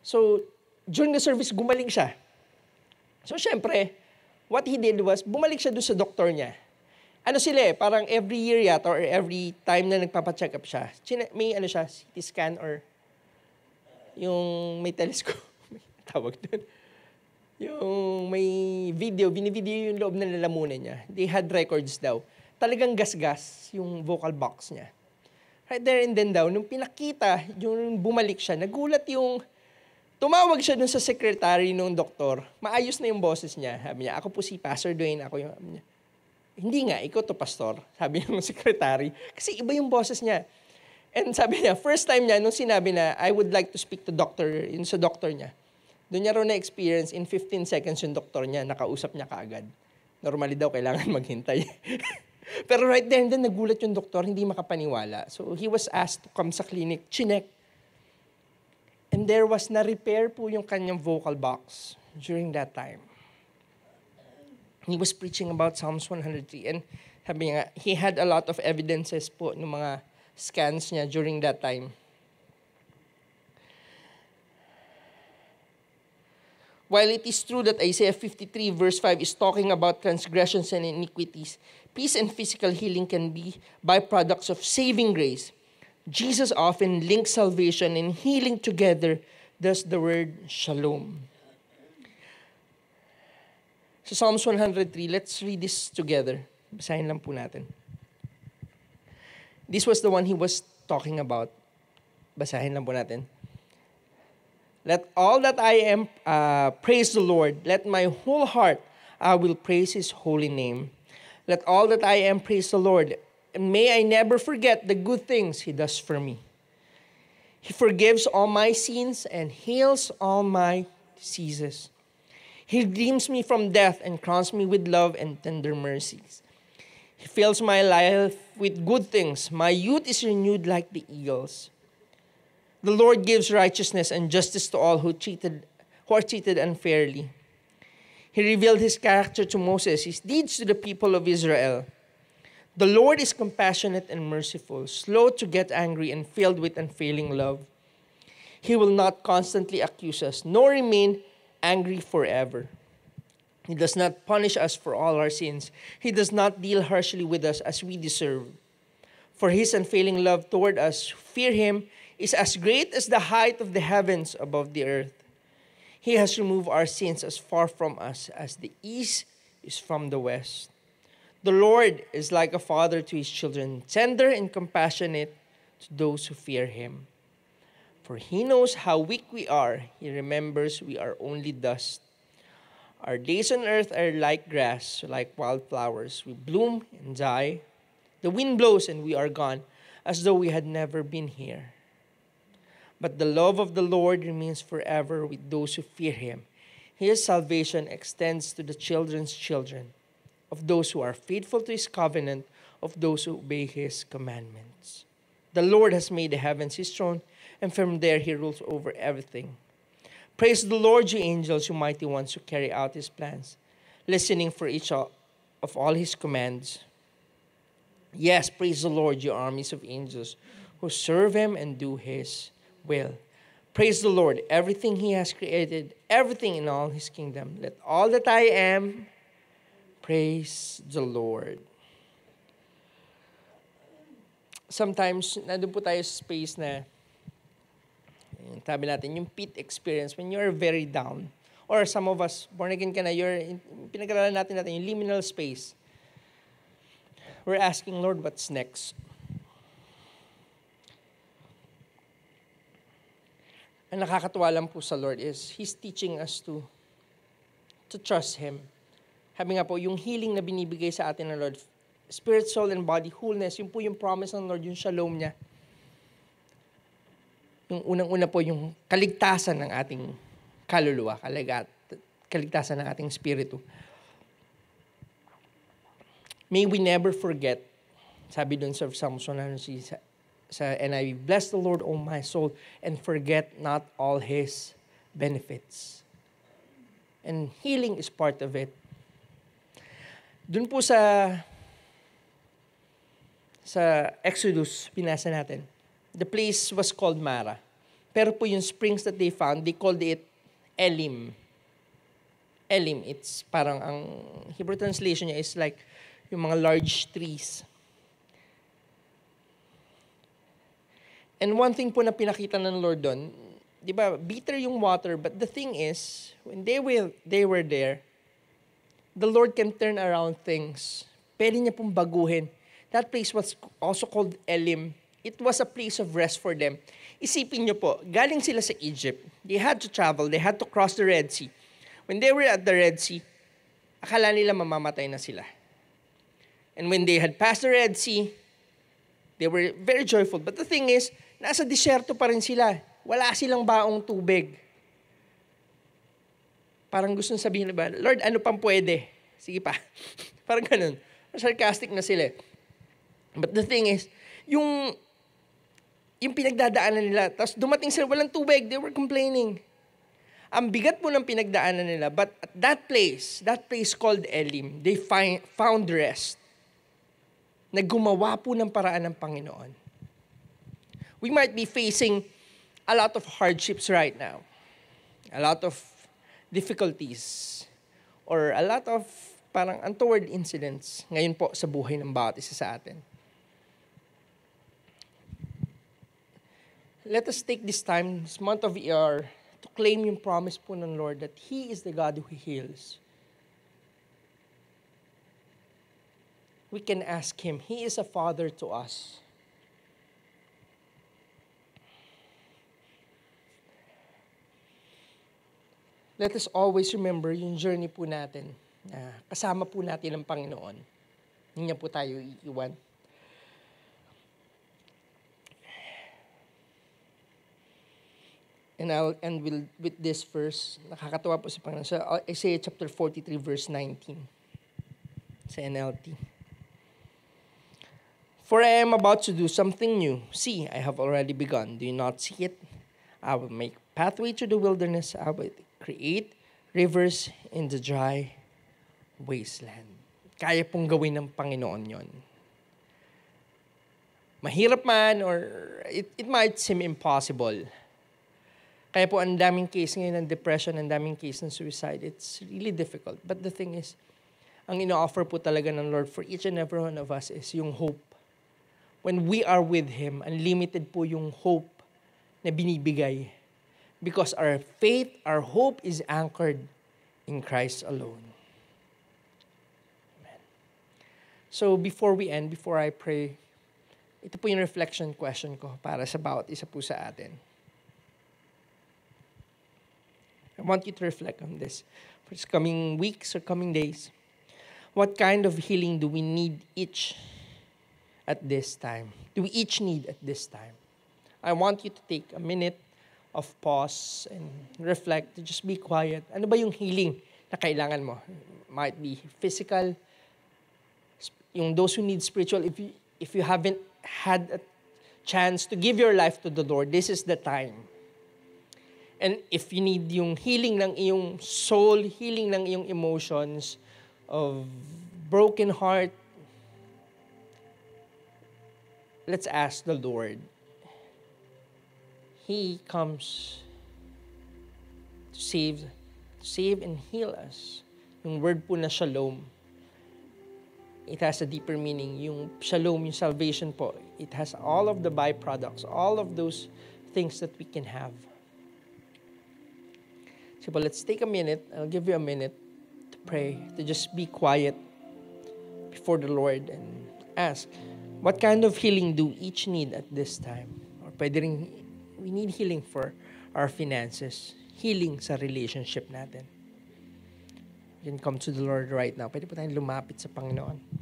Speaker 3: So, during the service, gumaling siya. So, syempre, what he did was, bumalik siya doon sa doktor niya. Parang every year yata, or every time na nagpapacheck up siya, may CT scan, or yung may telescope, tawag doon. Yung may binivideo yung loob ng lalamunan niya. They had records daw. Talagang gasgas yung vocal box niya. Right there and then daw, nung pinakita, yung bumalik siya, nagulat yung, tumawag siya dun sa secretary ng doktor, maayos na yung boses niya. Sabi niya, ako po si Pastor Dwayne, ako yung, hindi nga, ikaw to pastor, sabi ng secretary. Kasi iba yung boses niya. And sabi niya, first time niya, nung sinabi na, I would like to speak to doctor, yun sa doctor niya, doon niya raw na-experience, in 15 seconds yung doktor niya, nakausap niya kaagad. Normally daw, kailangan maghintay. Pero right there and then, nagulat yung doktor, hindi makapaniwala. So he was asked to come sa clinic, chinek. And there was na-repair po yung kanyang vocal box during that time. He was preaching about Psalms 103. And sabi nga, he had a lot of evidences po ng mga scans niya during that time. While it is true that Isaiah 53 verse 5 is talking about transgressions and iniquities, peace and physical healing can be byproducts of saving grace. Jesus often links salvation and healing together, thus the word shalom. So Psalms 103, let's read this together. Basahin lang po natin. This was the one he was talking about. Basahin lang po natin. Let all that I am praise the Lord. Let my whole heart I will praise His holy name. Let all that I am praise the Lord. and may I never forget the good things He does for me. He forgives all my sins and heals all my diseases. He redeems me from death and crowns me with love and tender mercies. He fills my life with good things. My youth is renewed like the eagles. The Lord gives righteousness and justice to all who are treated unfairly. He revealed His character to Moses, His deeds to the people of Israel. The Lord is compassionate and merciful, slow to get angry and filled with unfailing love. He will not constantly accuse us, nor remain angry forever. He does not punish us for all our sins. He does not deal harshly with us as we deserve. For His unfailing love toward us who fear Him is as great as the height of the heavens above the earth. He has removed our sins as far from us as the east is from the west. The Lord is like a father to His children, tender and compassionate to those who fear Him. For He knows how weak we are. He remembers we are only dust. Our days on earth are like grass, like wildflowers. We bloom and die. The wind blows and we are gone, as though we had never been here. But the love of the Lord remains forever with those who fear Him. His salvation extends to the children's children, of those who are faithful to His covenant, of those who obey His commandments. The Lord has made the heavens His throne, and from there He rules over everything. Praise the Lord, you angels, you mighty ones who carry out His plans, listening for each of all His commands. Yes, praise the Lord, you armies of angels who serve Him and do His will. Praise the Lord, everything He has created, everything in all His kingdom. Let all that I am praise the Lord. Sometimes, nandun po tayo sa space na, sabi natin, yung pit experience, when you're very down. Or some of us, born again ka na, pinag-aralan natin yung liminal space. We're asking, Lord, what's next? Ang nakakatuwa lang po sa Lord is, He's teaching us to trust Him. Sabi nga po, yung healing na binibigay sa atin ng Lord, spirit, soul, and body, wholeness, yun po yung promise ng Lord, yung shalom niya. Yung unang-una po, yung kaligtasan ng ating kaluluwa, kaligtasan ng ating spiritu. May we never forget, sabi dun sa Psalm 100 sa NIV, bless the Lord, O my soul, and forget not all His benefits. And healing is part of it. Dun po sa Exodus, binasa natin, the place was called Mara. Pero po yung springs that they found, they called it Elim. Elim, it's parang ang Hebrew translation niya is like yung mga large trees. And one thing po na pinakita ng Lord doon, di ba, bitter yung water, but the thing is, when they were there, the Lord can turn around things. Pwede niya pong baguhin. That place was also called Elim. It was a place of rest for them. Isipin niyo po, galing sila sa Egypt. They had to travel. They had to cross the Red Sea. When they were at the Red Sea, akala nila mamamatay na sila. And when they had passed the Red Sea, they were very joyful. But the thing is, nasa disyerto pa rin sila. Wala silang baong tubig. Parang gusto sabihin na ba, Lord, ano pang pwede? Sige pa. Parang ganun. Sarcastic na sila. But the thing is, yung pinagdadaanan nila, tapos dumating sila, walang tubig, they were complaining. Ang bigat po ng pinagdaanan nila, but at that place called Elim, they found rest. Naggumawa po ng paraan ng Panginoon. We might be facing a lot of hardships right now. A lot of difficulties. Or a lot of parang untoward incidents ngayon po sa buhay ng bawat isa sa atin. Let us take this time, this month of ER, to claim yung promise po ng Lord that He is the God who heals. We can ask Him. He is a Father to us. Let us always remember yung journey po natin. Kasama po natin ang Panginoon. Hindi niya po tayo iiwan. And I'll end with this verse. Nakakatawa po sa Panginoon. Sa Isaiah chapter 43, verse 19. Sa NLT. For I am about to do something new. See, I have already begun. Do you not see it? I will make pathway to the wilderness. I will create rivers in the dry wasteland. Kaya pong gawin ng Panginoon yon. Mahirap man or it might seem impossible. Kaya po ang daming case ngayon ng depression, ang daming case ng suicide. It's really difficult. But the thing is, ang ino-offer po talaga ng Lord for each and every one of us is yung hope. When we are with Him, unlimited po yung hope na binibigay. Because our faith, our hope is anchored in Christ alone. Amen. So before we end, before I pray, ito po yung reflection question ko para sa bawat isa po sa atin. I want you to reflect on this for this coming weeks or coming days. What kind of healing do we need each at this time? Do we each need at this time? I want you to take a minute of pause and reflect, to just be quiet. Ano ba yung healing na kailangan mo? Might be physical, yung those who need spiritual. If you haven't had a chance to give your life to the Lord, this is the time. And if you need yung healing ng iyong soul, healing ng iyong emotions, of broken heart, let's ask the Lord. He comes to save and heal us. Yung word po na shalom, it has a deeper meaning. Yung shalom, yung salvation po, it has all of the byproducts, all of those things that we can have. So, but let's take a minute. I'll give you a minute to pray, to just be quiet before the Lord and ask, what kind of healing do each need at this time? Or pwede rin, we need healing for our finances, healing sa relationship natin. You can come to the Lord right now. Pwede po tayong lumapit sa Panginoon.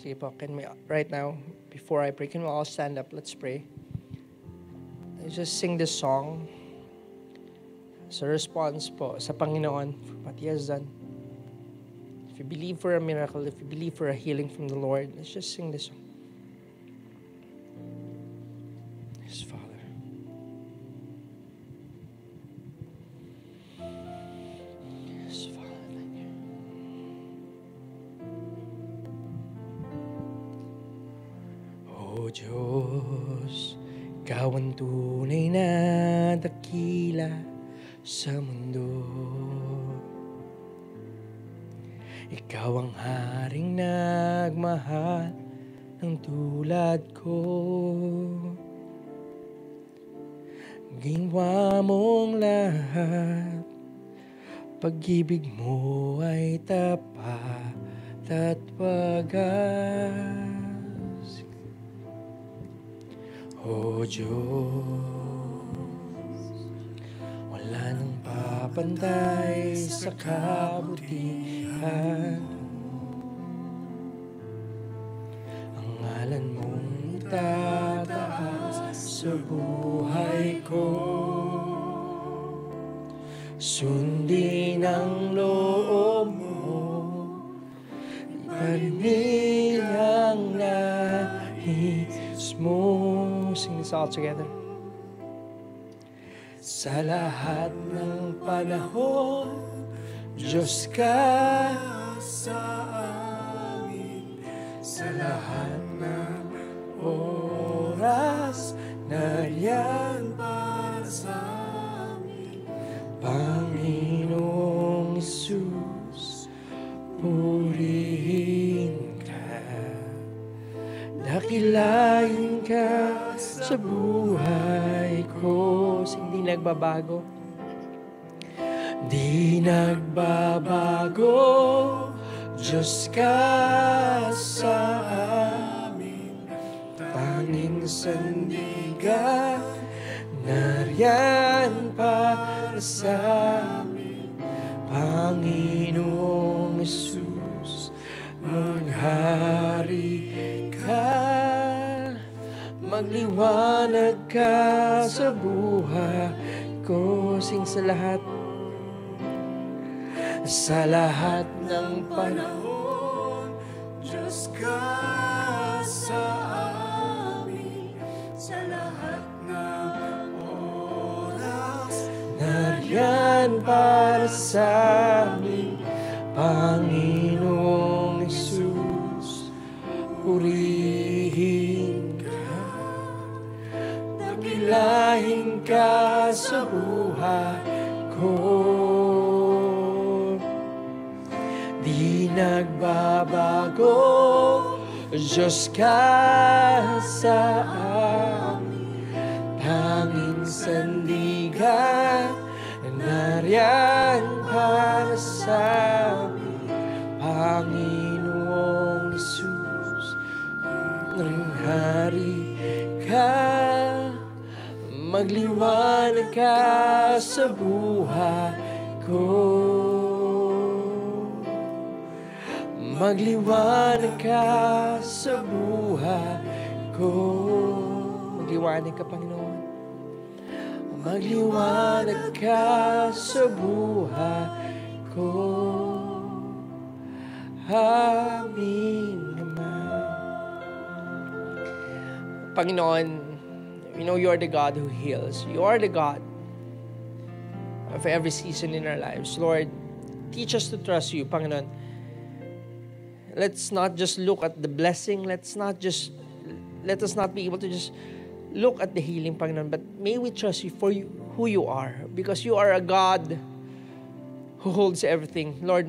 Speaker 3: Sige po, can we, right now, before I pray, can we all stand up? Let's pray. Let's just sing this song. As a response po sa Panginoon for what He has done. If you believe for a miracle, if you believe for a healing from the Lord, let's just sing this song. Yes, Father. Yes, Father, thank you. O Diyos, Ikaw ang tunay na dakila sa mundo. Ikaw ang haring nagmahal ng tulad ko. Ginawa mong lahat, pag-ibig mo ay tapat at wagas. O Diyos, wala nang papantay sa kabutihan. Ang ngalan mong itataas sa buhay ko. Sundin ang loob mo, iparinig ang nais mo. Sing this all together. Sa lahat ng panahon, Diyos ka sa amin. Sa lahat ng oras, nariyan para sa amin. Dakilain ka sa buhay ko. Hindi nagbabago. Di nagbabago, Diyos ka sa amin. Tanging sandigan, nariyan para sa amin. Panginoong Jesus, maghari ka, magliwanag ka sa buhay ko. Sing sa lahat ng panahon, Diyos ka sa amin. Sa lahat ng oras, nariyan para sa amin. Panginoong Jesus, purihin ka, dakilahin ka sa buhay ko. Di nagbabago, Diyos ka sa amin. Tanging sandigan, nariyan para sa amin. Panginoong Jesus, hari ka, magliwanag ka sa buhay ko. Magliwanag ka sa buhay ko. Magliwanag ka, Panginoon. Magliwanag ka sa buhay ko. Amin naman. Panginoon, we know you are the God who heals. You are the God of every season in our lives. Lord, teach us to trust you, Panginoon. Let's not just look at the blessing. Let us not be able to just look at the healing, Panginoon. But may we trust you for who you are. Because you are a God who holds everything. Lord,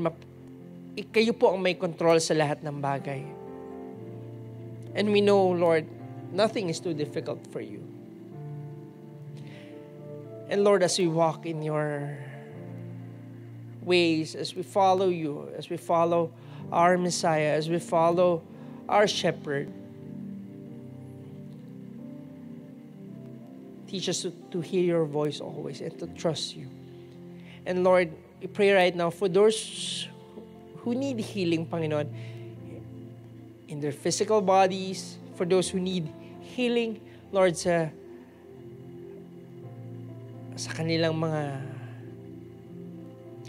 Speaker 3: kayo po ang may control sa lahat ng bagay. And we know, Lord, nothing is too difficult for you. And Lord, as we walk in your ways, as we follow you, as we follow our Messiah, as we follow our Shepherd, teach us to hear your voice always and to trust you. And Lord, we pray right now for those who need healing, Panginoon, in their physical bodies, for those who need healing, Lord, sa kanilang mga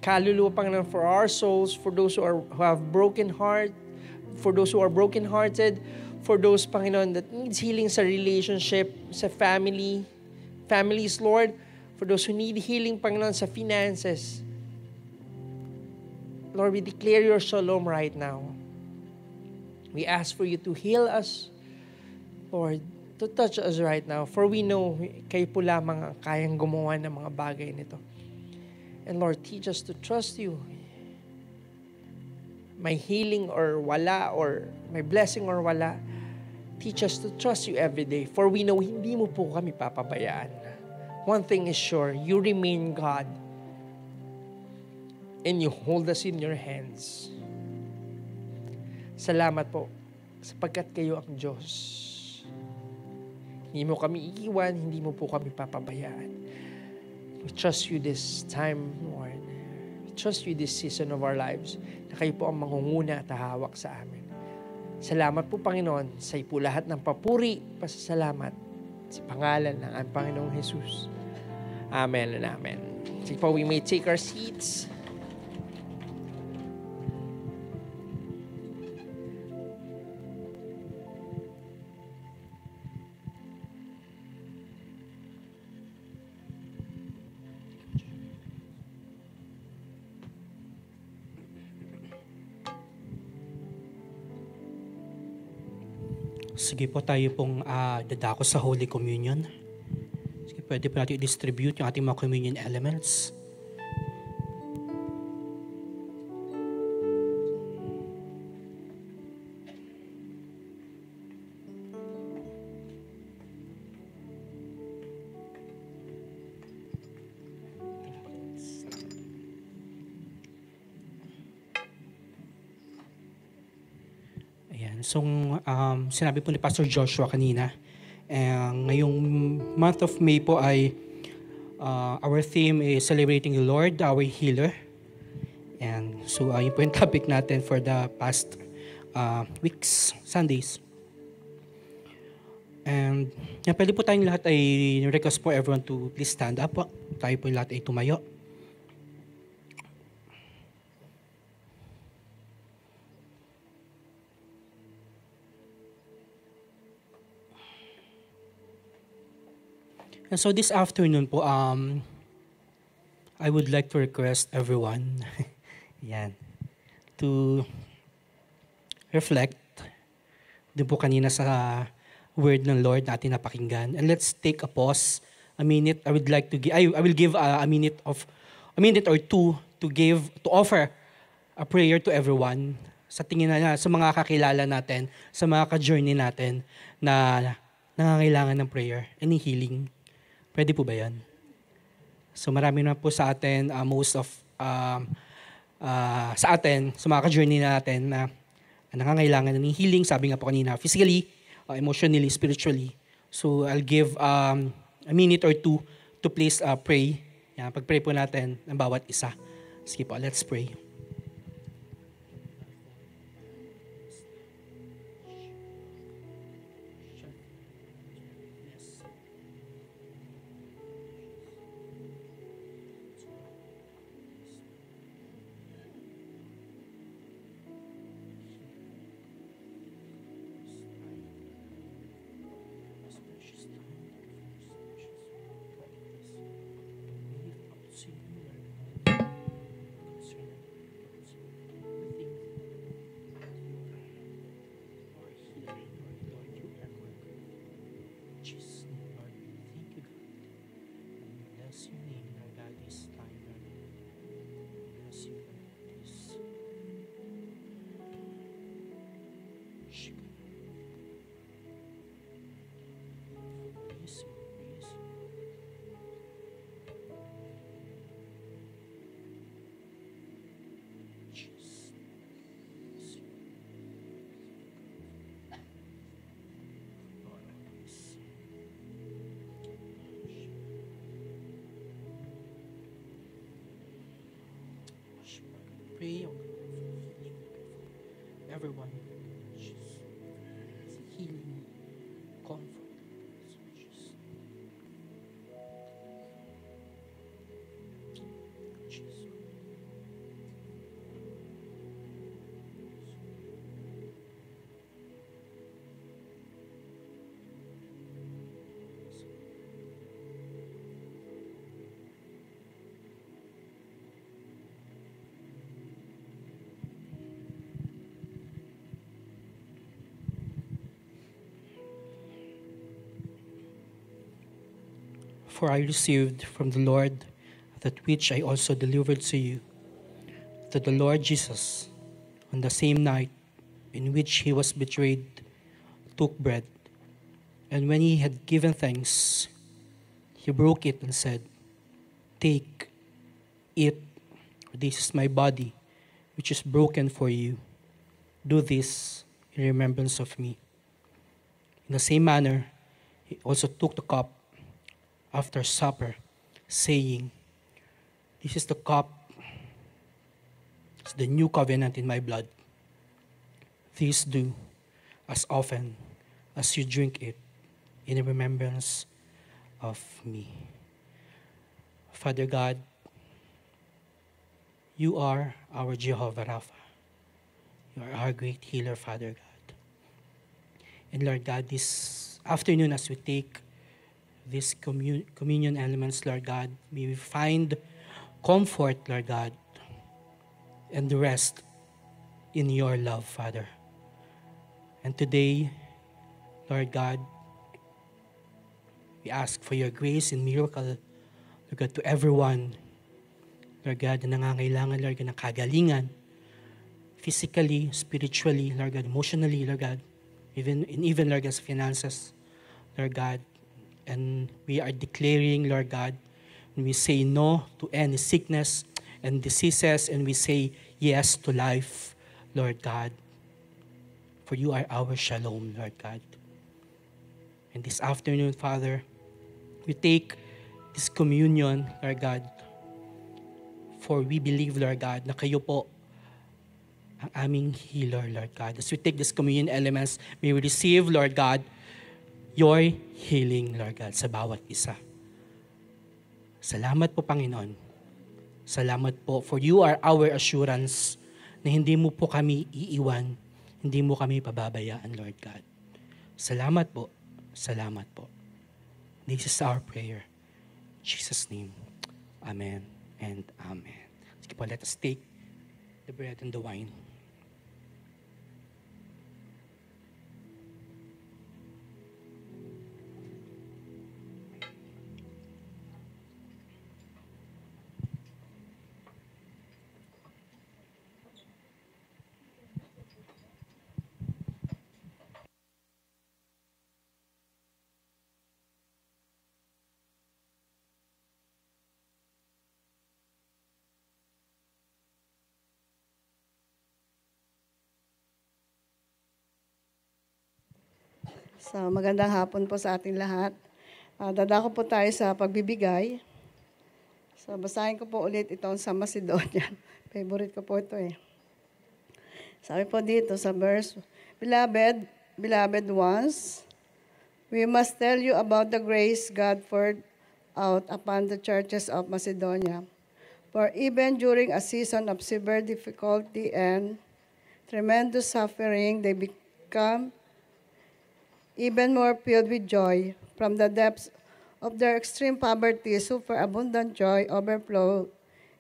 Speaker 3: kaluluwa, Panginoon, for our souls, for those who have broken heart, for those who are broken-hearted, for those, Panginoon, that needs healing sa relationship, sa families, Lord, for those who need healing, Panginoon, sa finances. Lord, we declare your shalom right now. We ask for you to heal us, Lord, to touch us right now, for we know kayo po lamang ang kayang gumawa ng mga bagay nito. And Lord, teach us to trust you. May healing or wala, or may blessing or wala, teach us to trust you every day. For we know hindi mo po kami papabayaan. One thing is sure, you remain God. And you hold us in your hands. Salamat po, sapagkat kayo ang Diyos. Hindi mo kami iiwan, hindi mo po kami papabayaan. We trust you this time, Lord. We trust you this season of our lives, na kayo po ang mangunguna at hahawak sa amin. Salamat po, Panginoon, sa po lahat ng papuri, pasasalamat sa pangalan ng ang Panginoong Jesus. Amen and amen. Sige po, we may take our seats.
Speaker 4: Sige po, tayo pong dadako sa Holy Communion. Sige, pwede po natin i-distribute yung ating mga communion elements. So, sinabi po ni Pastor Joshua kanina, ngayong month of May po ay our theme is celebrating the Lord, our healer. And so, yun po yung topic natin for the past weeks, Sundays. And pwede po tayong lahat ay request po everyone to please stand up po. Tayo po lahat ay tumayo. And so this afternoon po, I would like to request everyone yan, to reflect din po kanina sa word ng Lord natin napakinggan. And let's take a pause, a minute. I would like to give, I will give a minute or two to offer a prayer to everyone sa tingin na sa mga kakilala natin, sa mga ka-journey natin na nangangailangan ng prayer, any healing. Pwede po ba yan? So marami na po sa atin, sa atin, sa mga ka-journey natin na nangangailangan ng healing, sabi nga po kanina, physically, emotionally, spiritually. So I'll give a minute or two to please pray. Yan, pag-pray po natin ng bawat isa. Sige po, let's pray. Pray everyone. Healing, comfort. For I received from the Lord that which I also delivered to you, that the Lord Jesus, on the same night in which he was betrayed, took bread, and when he had given thanks, he broke it and said, "Take, eat, this is my body, which is broken for you. Do this in remembrance of me." In the same manner, he also took the cup after supper, saying, "This is the cup, it's the new covenant in my blood. This do as often as you drink it in remembrance of me." Father God, you are our Jehovah Rapha. You are our great healer, Father God. And Lord God, this afternoon as we take these communion elements, Lord God, may we find comfort, Lord God, and rest in your love, Father. And today, Lord God, we ask for your grace and miracle, Lord God, to everyone, Lord God, na nangangailangan, Lord God, ng kagalingan, physically, spiritually, Lord God, emotionally, Lord God, even, Lord God, sa finances, Lord God. And we are declaring, Lord God, and we say no to any sickness and diseases, and we say yes to life, Lord God. for you are our shalom, Lord God. And this afternoon, Father, we take this communion, Lord God, for we believe, Lord God, na kayo po ang aming healer, Lord God. As we take this communion elements, may we receive, Lord God, your healing, Lord God, sa bawat isa. Salamat po, Panginoon. Salamat po, for you are our assurance na hindi mo po kami iiwan, hindi mo kami pababayaan, Lord God. Salamat po. Salamat po. This is our prayer. In Jesus' name, amen and amen. Sige po, let us take the bread and the wine.
Speaker 5: So, magandang hapon po sa ating lahat. Dadako po tayo sa pagbibigay. So, basahin ko po ulit itong sa Macedonia. Favorite ko po ito eh. Sabi po dito sa verse, Beloved ones, we must tell you about the grace God poured out upon the churches of Macedonia. For even during a season of severe difficulty and tremendous suffering, they become even more filled with joy. From the depths of their extreme poverty, superabundant joy overflowed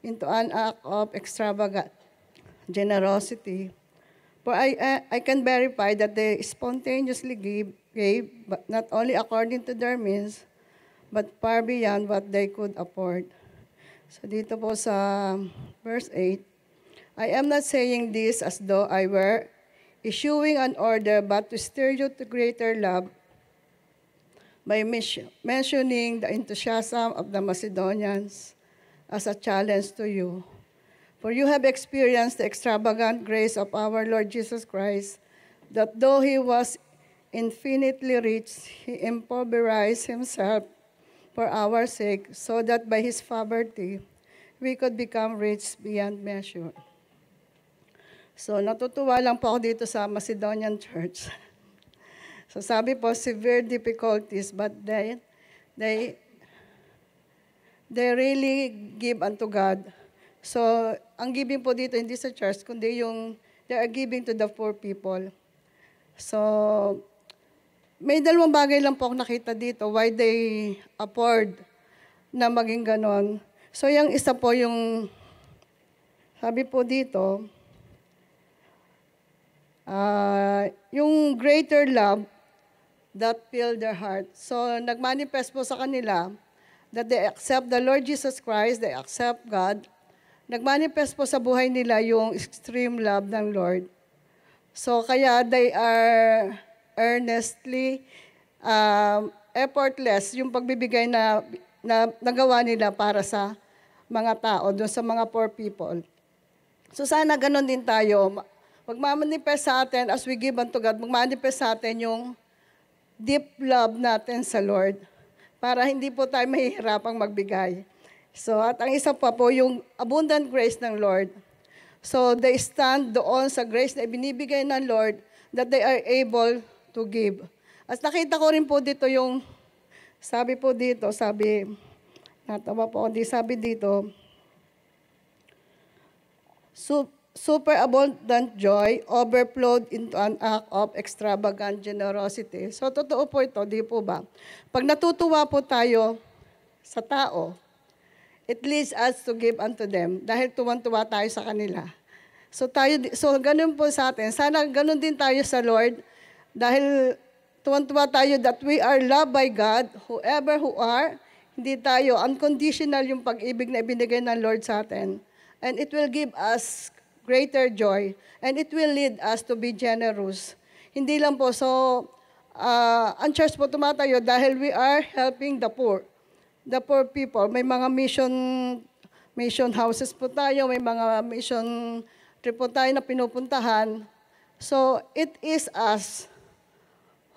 Speaker 5: into an act of extravagant generosity. For I can verify that they spontaneously gave, but not only according to their means, but far beyond what they could afford. So dito po sa verse 8, I am not saying this as though I were issuing an order, but to stir you to greater love by mentioning the enthusiasm of the Macedonians as a challenge to you. For you have experienced the extravagant grace of our Lord Jesus Christ, that though he was infinitely rich, he impoverished himself for our sake, so that by his poverty we could become rich beyond measure. So, natutuwa lang po ako dito sa Macedonian Church. So, sabi po, severe difficulties, but they really give unto God. So, ang giving po dito, hindi sa church, kundi they are giving to the poor people. So, may dalawang bagay lang po ako nakita dito, why they afford na maging ganon. So, yung isa po sabi po dito, yung greater love that filled their heart. So, nagmanifest po sa kanila that they accept the Lord Jesus Christ, they accept God. Nagmanifest po sa buhay nila yung extreme love ng Lord. So, kaya they are earnestly, effortless, yung pagbibigay na nagawa nila para sa mga tao, doon sa mga poor people. So, sana ganon din tayo. Magmamanifest sa atin as we give unto God, magmanifest sa atin yung deep love natin sa Lord para hindi po tayo mahihirapang magbigay. So, at ang isa pa po, yung abundant grace ng Lord. So, they stand doon sa grace na ibinibigay ng Lord that they are able to give. At nakita ko rin po dito sabi dito, superabundant joy overflowed into an act of extravagant generosity. So, totoo po ito, di po ba? Pag natutuwa po tayo sa tao, it leads us to give unto them dahil tuwan-tuwa tayo sa kanila. So, ganun po sa atin. Sana ganun din tayo sa Lord dahil tuwan-tuwa tayo that we are loved by God, whoever who are, hindi tayo, unconditional yung pag-ibig na ibinigay ng Lord sa atin. And it will give us greater joy, and it will lead us to be generous. Hindi lang po, so, ang church po tumatayo dahil we are helping the poor people. May mga mission houses po tayo, may mga mission trip po tayo na pinupuntahan. So it is us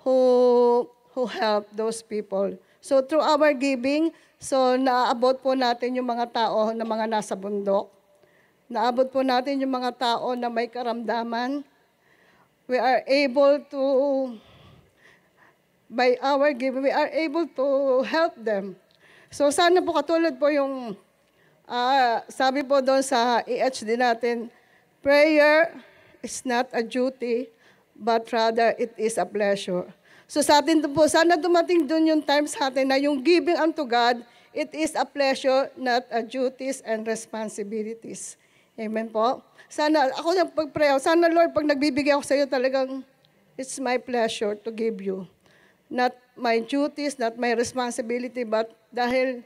Speaker 5: who help those people. So through our giving, so naaabot po natin yung mga tao na mga nasa bundok. Naabot po natin yung mga tao na may karamdaman. We are able to, by our giving, we are able to help them. So sana po katulad po yung, sabi po doon sa EHD natin, prayer is not a duty, but rather it is a pleasure. So sa atin po, sana dumating doon yung time sa atin na yung giving unto God, it is a pleasure, not a duties and responsibilities. Amen po. Sana, ako yung pag-pray, sana Lord, pag nagbibigay ako sa iyo talagang, it's my pleasure to give you. Not my duties, not my responsibility, but dahil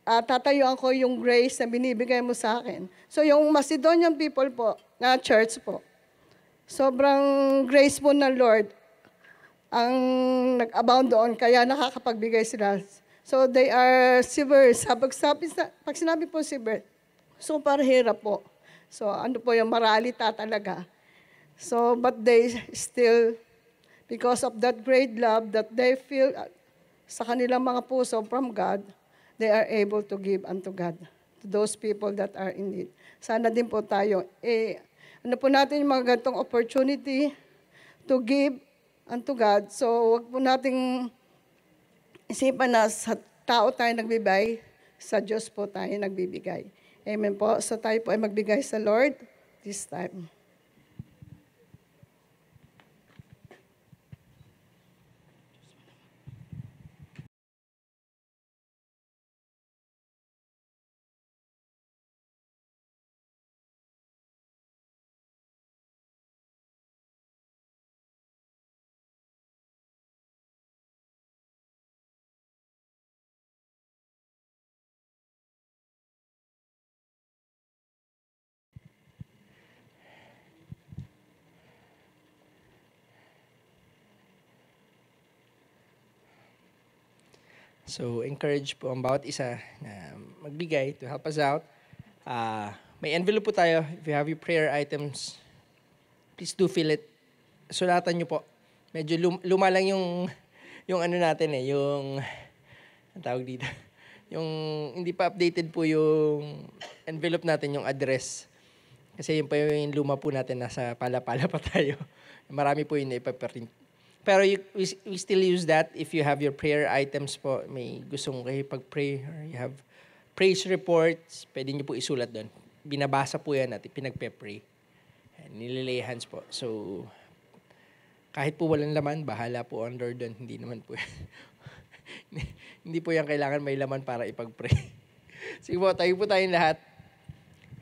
Speaker 5: tatayuan ko yung grace na binibigay mo sa akin. So yung Macedonian people po, na church po, sobrang grace po ng Lord ang nag-abound doon, kaya nakakapagbigay sila. So they are severe. Pag sinabi po severe, super hirap po. So ano po yung moralita talaga. So but they still, because of that great love that they feel sa kanilang mga puso from God, they are able to give unto God, to those people that are in need. Sana din po tayo, ano po natin yung mga ganitong opportunity to give unto God. So wag po nating isipan na sa tao tayo nagbibigay, sa Diyos po tayo nagbibigay. Amen po. So tayo po ay magbigay sa Lord this time.
Speaker 3: So, encourage po ang bawat isa na magbigay to help us out. May envelope po tayo. If you have your prayer items, please do fill it. Sulatan nyo po. Medyo luma lang yung ano natin yung, ang tawag dito, yung hindi pa updated po yung envelope natin, yung address. Kasi yun pa yung luma po natin, nasa pala-pala pa tayo. Marami po yun na ipaprint. Pero we still use that if you have your prayer items po, may gustong kayo pag-pray, or you have praise reports, pwede nyo po isulat doon. Binabasa po yan at pinagpe-pray. Nililay hands po. So, kahit po walang laman, bahala po on Lord doon. Hindi naman po hindi po yan kailangan may laman para ipag-pray. Sige po, tayo po tayong lahat.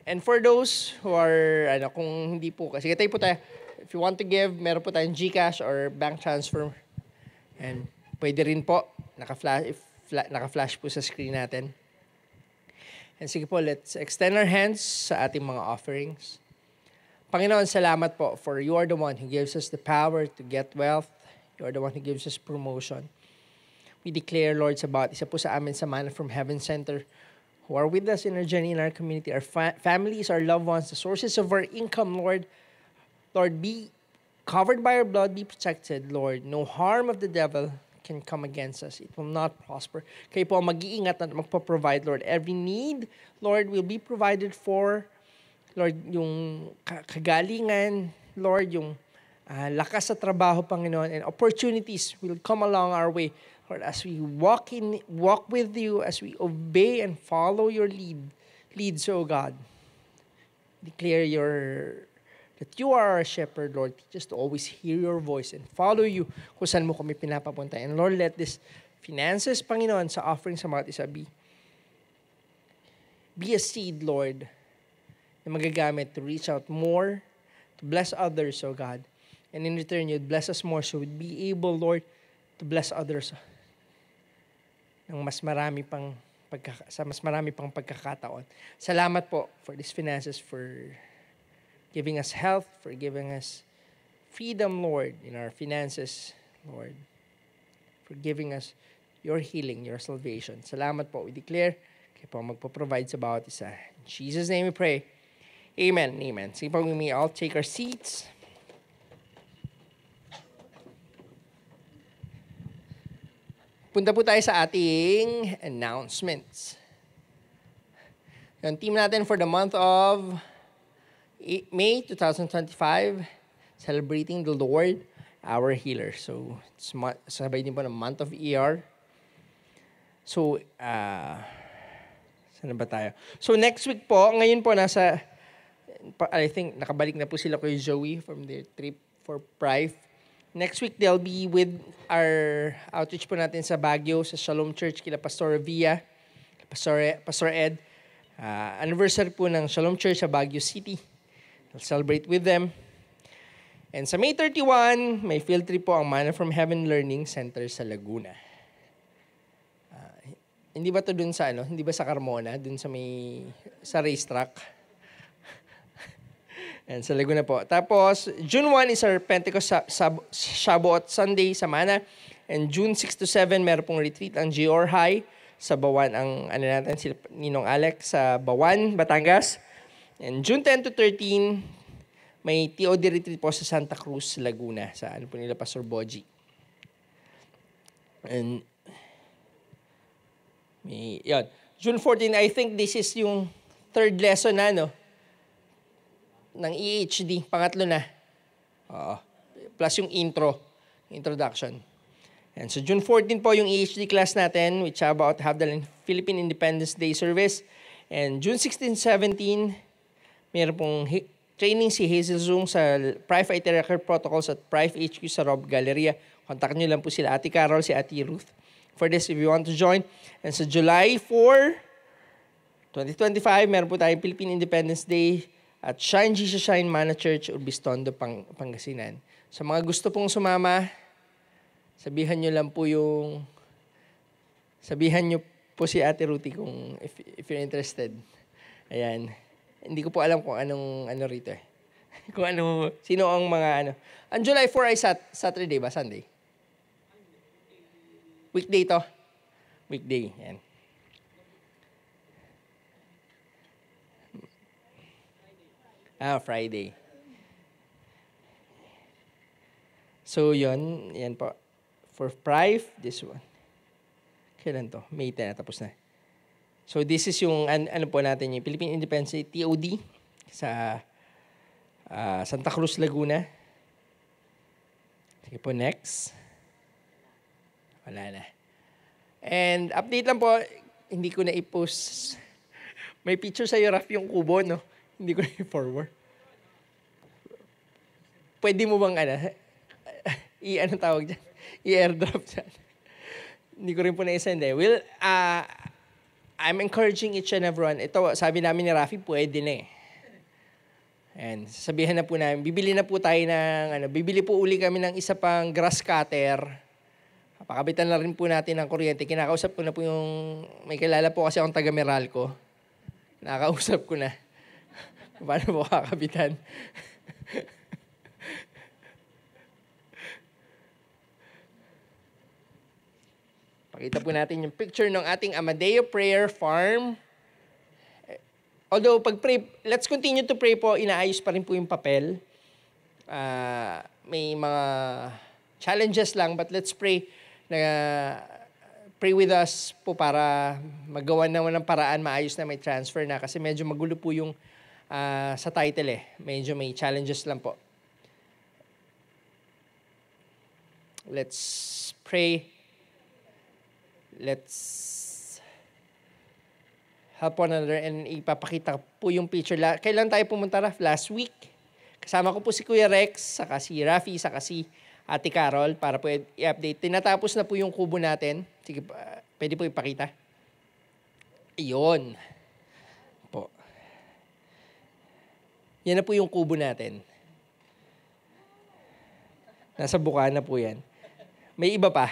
Speaker 3: And for those who are, kung hindi po, kasi tayo po tayo, if you want to give, meron po tayong GCash or bank transfer. And pwede rin po, naka-flash po sa screen natin. And sige po, let's extend our hands sa ating mga offerings. Panginoon, salamat po for you are the one who gives us the power to get wealth. You are the one who gives us promotion. We declare, Lord, sa bawat isa po sa amin sa Manna from Heaven Center who are with us in our journey in our community, our families, our loved ones, the sources of our income, Lord, be covered by our blood, be protected, Lord. No harm of the devil can come against us. It will not prosper. Kayo po mag-iingat at magpo-provide, Lord. Every need, Lord, will be provided for. Lord, yung kagalingan, Lord, yung lakas sa trabaho, Panginoon, and opportunities will come along our way. Lord, as we walk with you, as we obey and follow your leads, oh God, declare that you are our shepherd, Lord. Teach us to always hear your voice and follow you kung saan mo kami pinapapunta. And Lord, let this finances, Panginoon, sa offering sa mga isa be a seed, Lord, na magagamit to reach out more, to bless others, oh God. And in return, you'd bless us more so we'd be able, Lord, to bless others ng mas marami pang pagkakataon. Salamat po for these finances, for giving us health, for giving us freedom, Lord, in our finances, Lord. For giving us your healing, your salvation. Salamat po. We declare, kayo po magpo-provide sa bawat isa. In Jesus' name we pray. Amen. Amen. Sige po, we may all take our seats. Punta po tayo sa ating announcements. Yung team natin for the month of May 2025, celebrating the Lord, our healer. So, sabay din po ng month of ER. So, saan ba tayo? So, next week po, ngayon po I think nakabalik na po sila kay Joey from their trip for Prive. Next week, they'll be with our outreach po natin sa Baguio, sa Shalom Church, kila Pastor Villa, Pastor Ed. Anniversary po ng Shalom Church sa Baguio City. We'll celebrate with them. And sa May 31, may field trip po ang Manna from Heaven Learning Center sa Laguna. Hindi ba to dun sa Hindi ba sa Carmona? Dun sa racetrack? And sa Laguna po. Tapos, June 1 is our Pentecost Shabuot Sunday sa Manna. And June 6 to 7, meron pong retreat ang Gior High sa Bawan. Ang natin, sila Ninong Alex sa Bawan, Batangas. And June 10 to 13, may TOD retreat po sa Santa Cruz, Laguna. Sa po nila, Pastor Boji. And, yun. June 14, I think this is yung third lesson ng EHD, pangatlo na. Plus yung introduction. And so June 14 po yung EHD class natin, which about have the Philippine Independence Day service. And June 16, 17, mayroon pong training si Hazel Zung sa Prive Itinerary Protocols at Prive HQ sa Rob Galleria. Contact nyo lang po sila, Ate Carol, si Ate Ruth. For this, if you want to join. And sa July 4, 2025, meron po tayong Philippine Independence Day at Shine Jesus Shine Manna Church, Urbistondo, Pangasinan. Sa mga gusto pong sumama, sabihan nyo po si Ate Ruthie kung if you're interested. Ayan. Hindi ko po alam kung anong rito eh. Sino ang mga Ang July 4 ay Saturday ba? Sunday? Weekday to? Weekday. Ayan. Friday. So, yan po. For Prive, this one. Kailan to? May 10, tapos na. So, this is yung, po natin, yung Philippine Independence Day, TOD, sa Santa Cruz, Laguna. Sige po, next. Wala na. And, update lang po, hindi ko na i-post. May picture sa'yo, Raf, yung kubo, no? Hindi ko na i-forward. Pwede mo bang, anong tawag dyan? I-airdrop dyan. Hindi ko rin po na-isend eh. Well, I'm encouraging each and everyone. Ito, sabi namin ni Rafi, pwede na eh. And sabihan na po namin, bibili na po tayo ng, bibili po uli kami ng isa pang grass cutter. Pakabitan na rin po natin ng kuryente. Kinakausap ko na po may kilala po kasi akong taga Meralco. Nakakausap ko na. Paano mo kakabitan? Pakita po natin yung picture ng ating Amadeo Prayer Farm. Although, let's continue to pray po. Inaayos pa rin po yung papel. May mga challenges lang, but let's pray pray with us po para magawa naman ng paraan, maayos na, may transfer na. Kasi medyo magulo po yung sa title eh. Medyo may challenges lang po. Let's pray. Let's help one another and ipapakita po yung picture. Kailan tayo pumunta, Raf? Last week. Kasama ko po si Kuya Rex, saka si Rafi, saka si Ate Carol para po i-update. Tinatapos na po yung kubo natin. Sige, pwede po ipakita. Iyon. Po. Yan na po yung kubo natin. Nasa buka na po yan. May iba pa.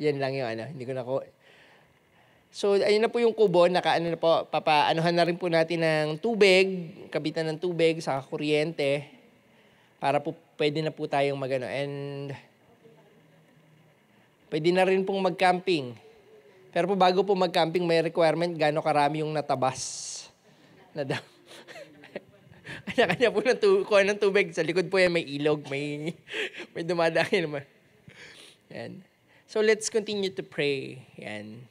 Speaker 3: Yan lang yung hindi ko na ko. So, ayun na po yung kubo. Nakaano na po, papaanuhan na rin po natin ng tubig, kabitan ng tubig, saka kuryente, para po pwede na po tayong And pwede na rin pong mag-camping. Pero po bago po mag-camping, may requirement gano'ng karami yung natabas. Kanya-kanya po kuha ng tubig. Sa likod po yan may ilog, may dumadaan naman. Yan. So let's continue to pray. Yan.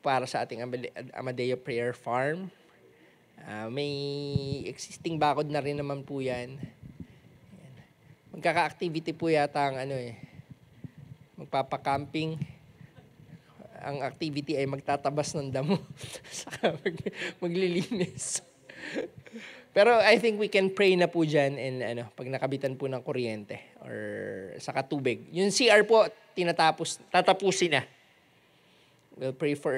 Speaker 3: Para sa ating Amadeo Prayer Farm. May existing bakod na rin naman po yan. Yan. Magkaka-activity po yata ang magpapakamping. Ang activity ay magtatabas ng damo. Saka maglilinis. Pero I think we can pray na po dyan and pag nakabitan po ng kuryente or sa katubig. Yung CR po, tatapusin na. We'll pray for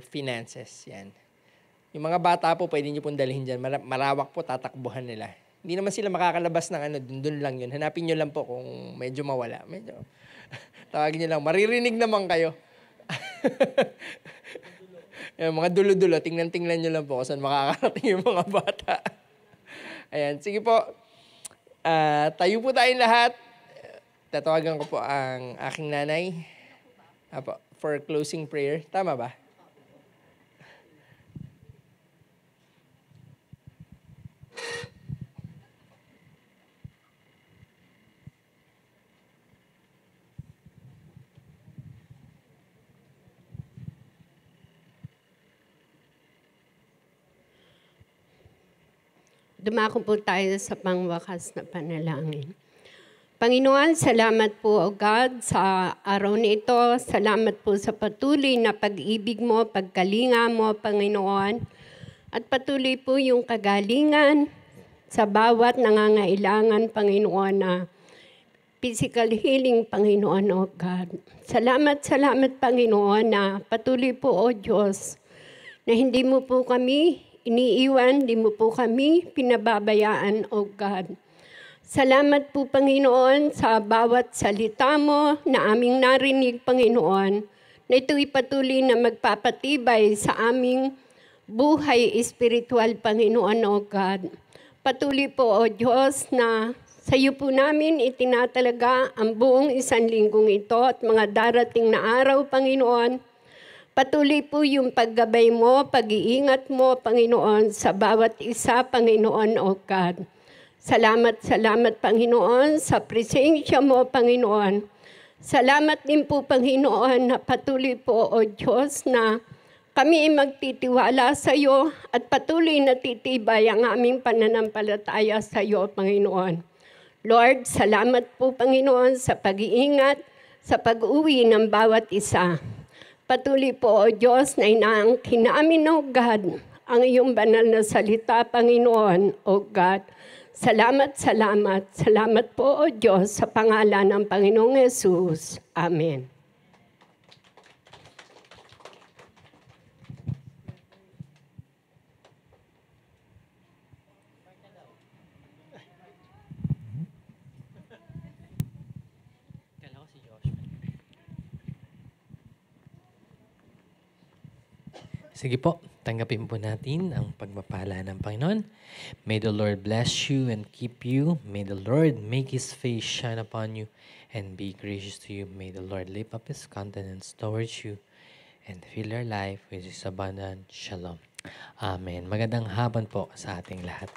Speaker 3: finances. Yan. Yung mga bata po, pwede nyo pong dalhin dyan. Marawak po, tatakbuhan nila. Hindi naman sila makakalabas ng dun lang yun. Hanapin nyo lang po kung medyo mawala. Tawagin nyo lang, maririnig naman kayo. Yung mga dulo-dulo, tingnan-tingnan nyo lang po kung saan makakarating yung mga bata. Ayan, sige po. Tayo po tayong lahat. Tatawagan ko po ang aking nanay for closing prayer. Tama ba?
Speaker 6: Dumako po tayo sa pangwakas na panalangin. Panginoon, salamat po, O God, sa araw na ito. Salamat po sa patuloy na pag-ibig mo, pagkalinga mo, Panginoon. At patuloy po yung kagalingan sa bawat nangangailangan, Panginoon, na physical healing, Panginoon, O God. Salamat, Panginoon, na patuloy po, O Diyos, na hindi mo po kami iniiwan, di mo po kami pinababayaan, O God. Salamat po, Panginoon, sa bawat salita mo na aming narinig, Panginoon, na ito'y patuloy na magpapatibay sa aming buhay espiritual, Panginoon, O God. Patuloy po, O Diyos, na sa iyo po namin itinatalaga ang buong isang linggong ito at mga darating na araw, Panginoon. Patuloy po yung paggabay mo, pag-iingat mo, Panginoon, sa bawat isa, Panginoon, O God. Salamat, Panginoon, sa presensya mo, Panginoon. Salamat din po, Panginoon, na patuloy po, O Diyos, na kami ay magtitiwala sa iyo at patuloy na titibay ang aming pananampalataya sa iyo, Panginoon. Lord, salamat po, Panginoon, sa pag-iingat, sa pag-uwi ng bawat isa. Patuloy po, O Diyos, na inaangkin namin, O God, ang iyong banal na salita, Panginoon, O God. Salamat po, O Diyos, sa pangalan ng Panginoong Yesus. Amen.
Speaker 1: Sige po, tanggapin po natin ang pagpapala ng Panginoon. May the Lord bless you and keep you. May the Lord make His face shine upon you and be gracious to you. May the Lord lift up His countenance towards you and fill your life with His abundant shalom. Amen. Magandang hapon po sa ating lahat.